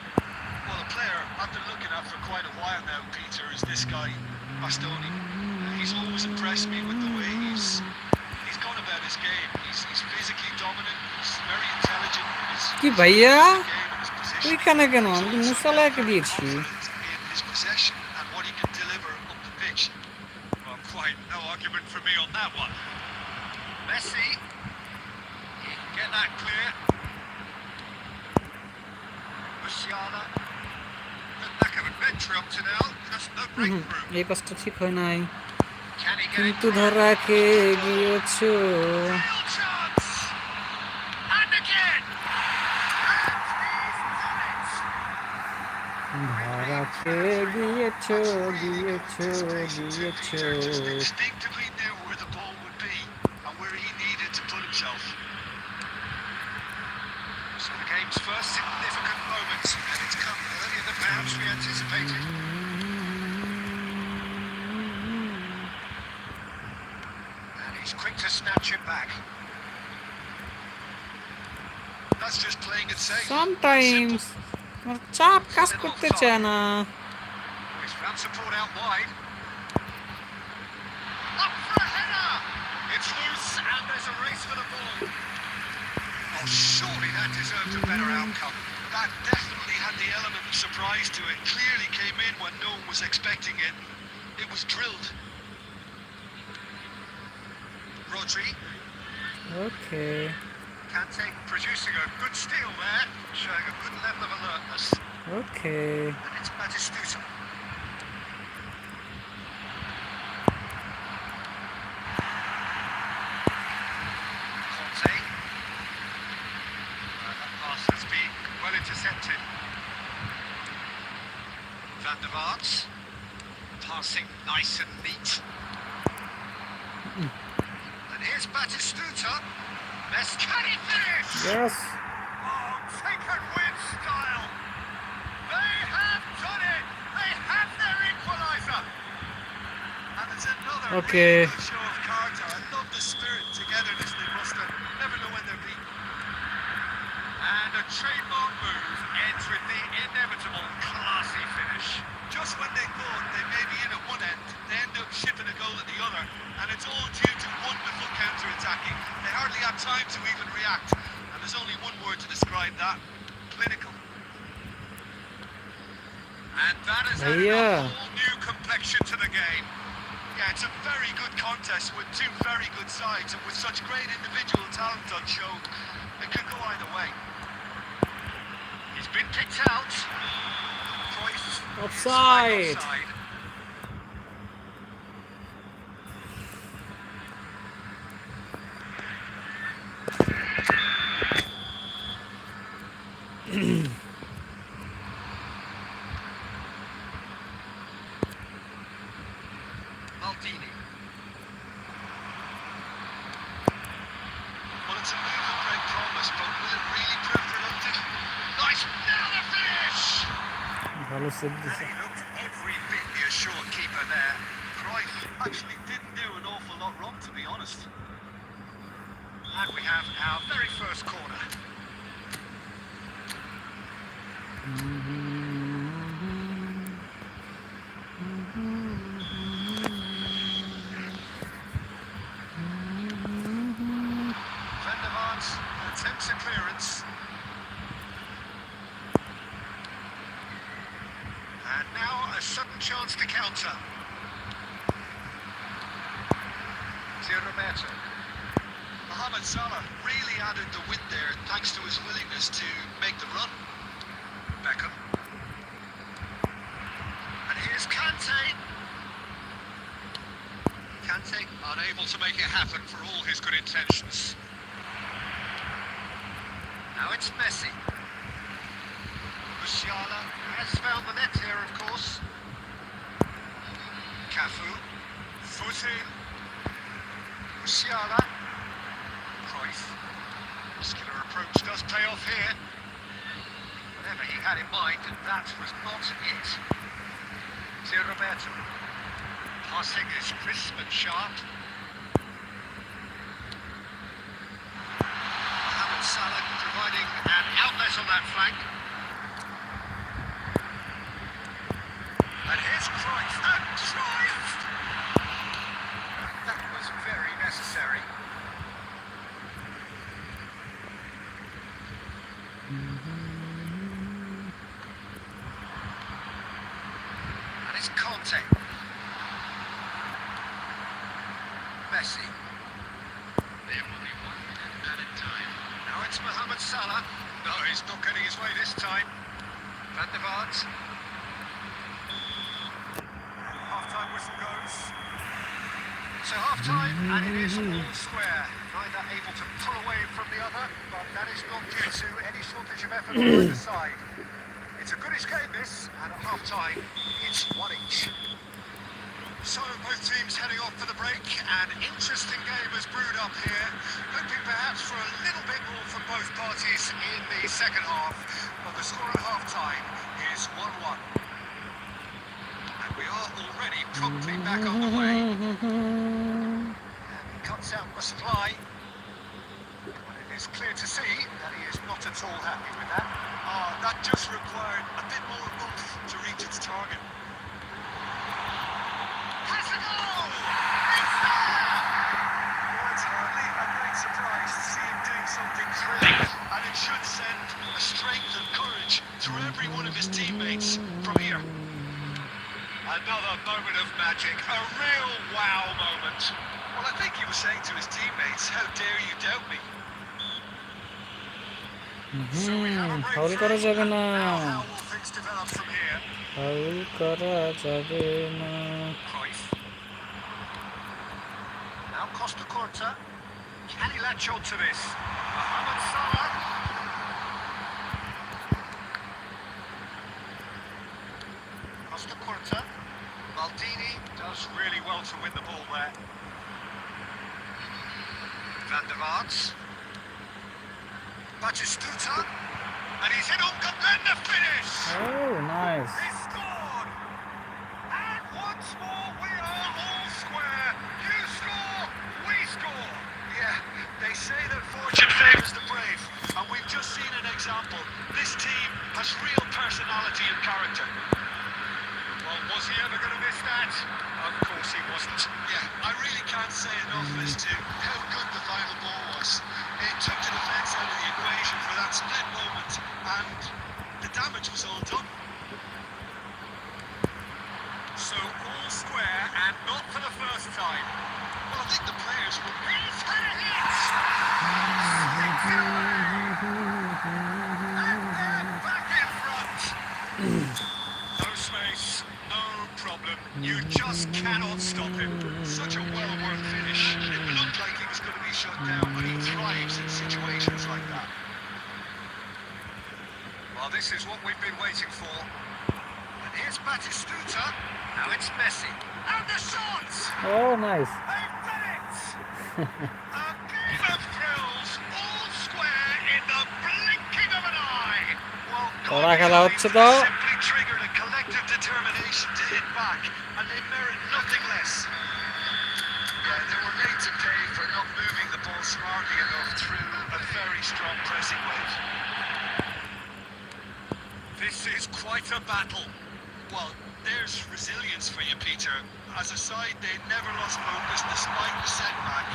S3: Well, a player I've been looking at for quite a while now, Peter, is this guy, Bastoni. He's always impressed me with the way he's gone about his game. He's physically dominant, he's very intelligent.
S1: কি ভাইয়া ওইখানে কেন? আমি তো মুসালাকে দিয়েছি।
S3: In his possession and what he can deliver up the pitch.
S2: Well, quite no argument from me on that one. Messi. Get that clear. Musiala. Lack of adventure up to now. Just no breakthrough.
S1: এই পাসটা ঠিক হয় নাই,
S2: Can he get it?
S1: কিন্তু ধরা খেয়ে গিয়েছো।
S2: Real chance. And again.
S1: ধরা খেয়ে গিয়েছো গিয়েছো
S2: Just
S1: গিয়েছো।
S2: instinctively knew where the ball would be, and we're first significant moments, and it's come earlier than perhaps we anticipated. And he's quick to snatch it back. That's just playing it safe.
S1: Sometimes চাপ কাজ করতে চায় না।
S2: He's found support out wide. Up for a header! It's loose and there's a race for the ball. Oh, surely that deserved a better outcome. That definitely had the element of surprise to it. Clearly came in when no one was expecting it. It was drilled. Rodri.
S1: Okay.
S2: Kante producing a good steal there, showing a good level of alertness.
S1: Okay.
S2: And it's Batistuta. Conte. That pass has been well intercepted. Van der Vaart. Passing nice and neat. And here's Batistuta. Messi, can he finish?
S1: Yes.
S2: Oh, taken with style. They have done it. They have their equaliser. And it's another
S1: Okay.
S2: really good show of character. I love the spirit and togetherness they muster. Never know when they're beaten. And a trademark move ends with the inevitable classy finish. Just when they thought they may be in at one end, they end up shipping a goal at the other. And it's all due to wonderful counter-attacking. They hardly have time to even react. And there's only one word to describe that: clinical. And that has added a whole new complexion to the game. Yeah, it's a very good contest with two very good sides, and with such great individual talent on show, it could go either way. He's been kicked out. Cruyff is
S1: Offside.
S2: offside. Maldini. Well, it's a move of great promise, but will it really prove productive? Nice, now the finish!
S1: ভালো save
S2: And
S1: দিছে।
S2: he looked every bit the assured keeper there. Cruyff actually didn't do an awful lot wrong, to be honest. And we have our very first corner. Van der Vaart attempts a clearance. And now a sudden chance to counter. Roberto. Mohamed Salah really added the width there thanks to his willingness to make the run. Beckham. And here's Kante. Kante unable to make it happen for all his good intentions. Now it's Messi. Musiala has found the net here, of course. Cafu. Foot in. Musiala. Cruyff. Muscular approach does pay off here. Whatever he had in mind, that was not it. Roberto. Passing is crisp and sharp. Mohamed Salah providing an outlet on that flank. And here's Cruyff. And Cruyff! That was very necessary. And it's Conte. Messi. There will be 1 minute added time. Now it's Mohamed Salah. No, he's not getting his way this time. Van der Vaart. Half-time whistle goes. So half-time, and it is all square. Neither able to pull away from the other, but that is not due to any shortage of effort on either side. It's a goodish game, this, and at half-time, it's 1 each. So both teams heading off for the break. An interesting game has brewed up here. Hoping perhaps for a little bit more from both parties in the second half. But the score at half-time is 1-1. And we are already promptly back on the way. And he cuts out the supply. But it is clear to see that he is not at all happy with that.
S3: That just required a bit more oomph to reach its target.
S2: Has a goal! It's there!
S3: Well, it's hardly a great surprise to see him doing something thrilling, and it should send a strength and courage through every one of his teammates from here.
S2: Another moment of magic, a real wow moment.
S3: Well, I think he was saying to his teammates, how dare you doubt me?
S2: So we have a
S1: foul করা
S2: breakthrough.
S1: যাবে
S2: And
S1: না
S2: now how will things develop from here?
S1: Foul করা যাবে না
S2: Cruyff. Now Costa Curta. Can he latch on to this? Mohamed Salah. Costa Curta. Maldini does really well to win the ball there. Van der Vaart. Batistuta. And he's in on and the finish!
S1: Oh, nice.
S2: He scored! And once more we are all square. You score, we score.
S3: Yeah, they say that fortune favours the brave, and we've just seen an example. This team has real personality and character.
S2: Well, was he ever going to miss that? Of course he wasn't.
S3: Yeah, I really can't say enough as to how good the final ball was. It took the defence out of the equation for that split moment, and the damage was all done.
S2: So all square and not for the first time.
S3: Well, I think the players will...
S2: He's had a hit! And then back in front. No space, no problem. You just cannot stop him.
S3: Such a well-worked finish. It looked like he was going to be shut down, but he thrives in situations like that.
S2: Well, this is what we've been waiting for. And here's Batistuta. Now it's Messi. And the shot!
S1: Oh, nice.
S2: They've done it! A game of thrills, all square in the blinking of an eye.
S3: Well,
S1: ওরা খেলা হচ্ছে তো
S3: simply triggered a collective determination to hit back, and they merit nothing less. Yeah, they were made to pay for not moving the ball smartly enough through a very strong pressing wave.
S2: This is quite a battle.
S3: Well, there's resilience for you, Peter. As a side, they never lost focus despite the setback,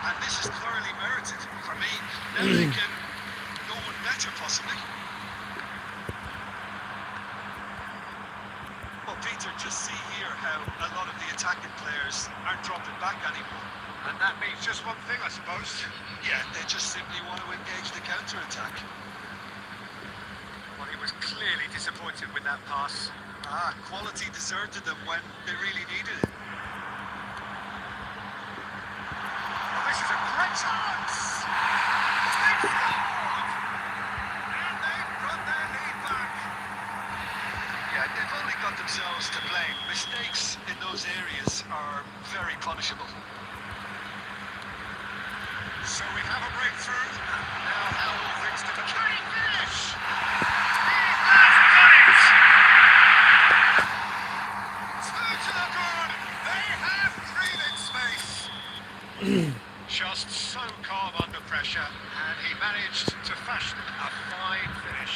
S3: and this is thoroughly merited. For me, now they can go on better, possibly. Well, Peter, just see here how a lot of the attacking players aren't dropping back anymore.
S2: And that means just one thing, I suppose.
S3: Yeah, they just simply want to engage the counter-attack.
S2: Well, he was clearly disappointed with that pass.
S3: Quality deserted them when they really needed it.
S2: Well, this is a great chance! They've scored! And they've got their lead back.
S3: Yeah, they've only got themselves to blame. Mistakes in those areas are very punishable.
S2: So we have a breakthrough, and now how will things to the great finish? He has done it! Two to the good. They have breathing space. Just so calm under pressure, and he managed to fashion a fine finish.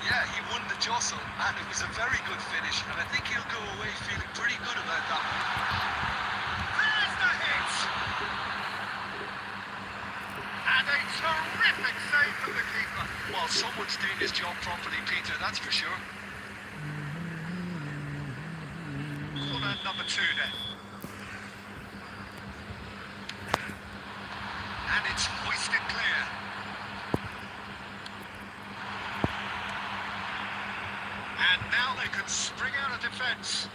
S3: Yeah, he won the jostle, and it was a very good finish, and I think he'll go away feeling pretty good about that one.
S2: There's the hit! And a terrific save from the keeper.
S3: Well, someone's doing his job properly, Peter, that's for sure.
S2: Corner number 2 then. And it's hoisted clear. And now they can spring out of defence.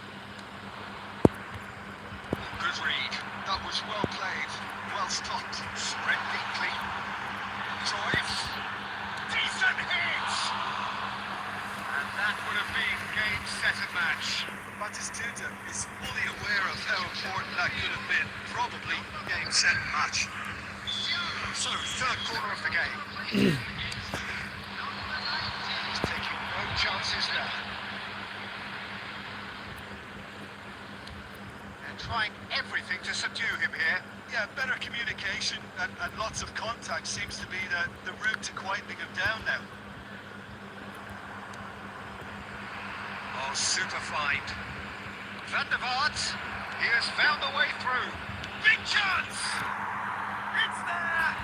S3: Good read. That was well played, well stopped.
S2: Spread neatly. Cruyff. Decent hit! And that would have been game, set and match.
S3: Batistuta is fully aware of how been probably game, set, match. So, third quarter of the game. He's taking no chances there. They're trying everything to subdue him here. Yeah, better communication and lots of contact seems to be the route to quieting him down now. Oh, super find. Van der Vaart, he has found a way through. Big chance! It's there!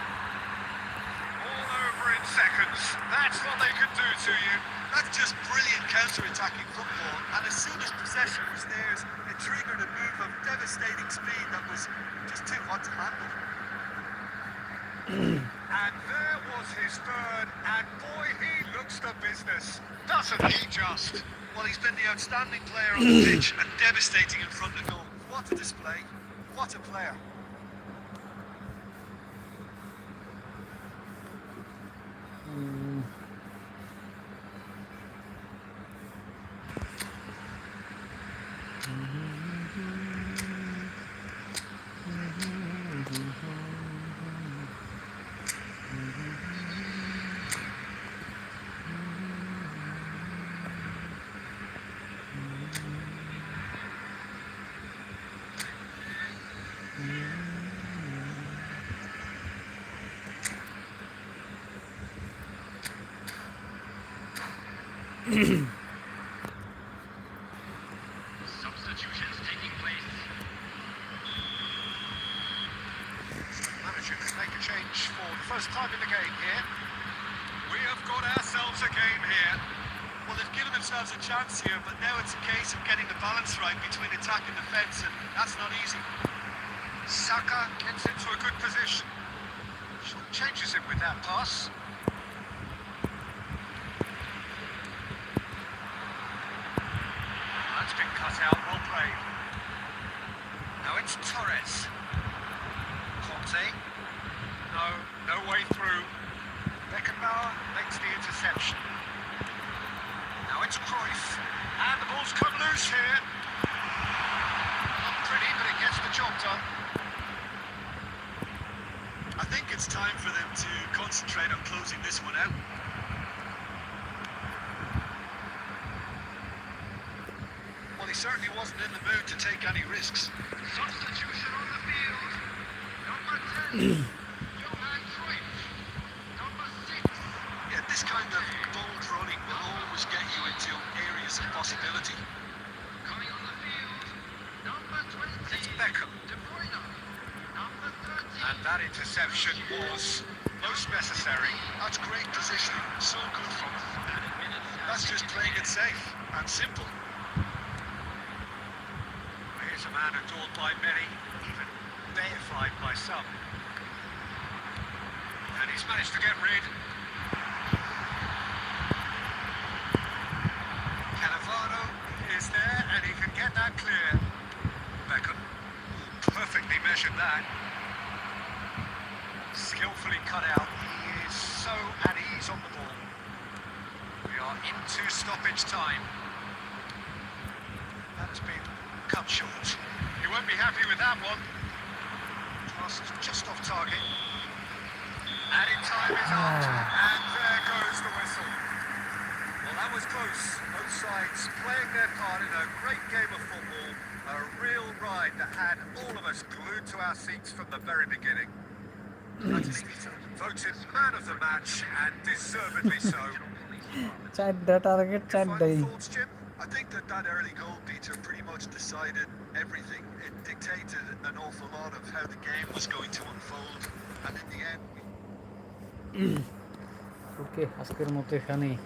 S3: All over in seconds. That's what they could do to you. That's just brilliant counter-attacking football. And as soon as possession was theirs, it triggered a move of devastating speed that was just too hot to handle. And there was his third, and boy, he looks the business. Doesn't he just? Well, he's been the outstanding player on the pitch and devastating in front of goal. What a display. What a player.
S2: Substitutions taking place.
S3: Manager can make a change for the first time in the game here. We have got ourselves a game here. Well, they've given themselves a chance here, but now it's a case of getting the balance right between attack and defence, and that's not easy. Saka gets into a good position. Changes him with that pass. That's been cut out, well played. Now it's Torres. Conte. No way through. Beckenbauer makes the interception. Now it's Cruyff. And the ball's come loose here. Not pretty, but it gets the job done. I think it's time for them to concentrate on closing this one out. Well, he certainly wasn't in the mood to take any risks.
S2: Substitution on the field. Number 10, Johan Cruyff. Number 6.
S3: Yeah, this kind of bold running will always get you into areas of possibility.
S2: Coming on the field. Number 20.
S3: It's Beckham.
S2: De Bruyne. Number 13.
S3: And that interception was most necessary. That's great positioning. So good from him. That's just playing it safe and simple. Here's a man adored by many, even deified by some. And he's managed to get rid. Cannavaro is there, and he can get that clear. Beckham perfectly measured that. Skillfully cut out. He is so at ease on the ball. We are into stoppage time. That has been cut short. He won't be happy with that one. Pass just off target. Added time is up. And there goes the whistle. Well, that was close. Both sides playing their part in a great game of football. A real ride that had all of us glued to our seats from the very beginning. That's Peter, voted man of the match, and deservedly so.
S1: চারটা target চারটাই
S3: Final thoughts, Jim? I think that early goal, Peter, pretty much decided everything. It dictated an awful lot of how the game was going to unfold, and in the end,
S1: ওকে আজকের মতো এখানেই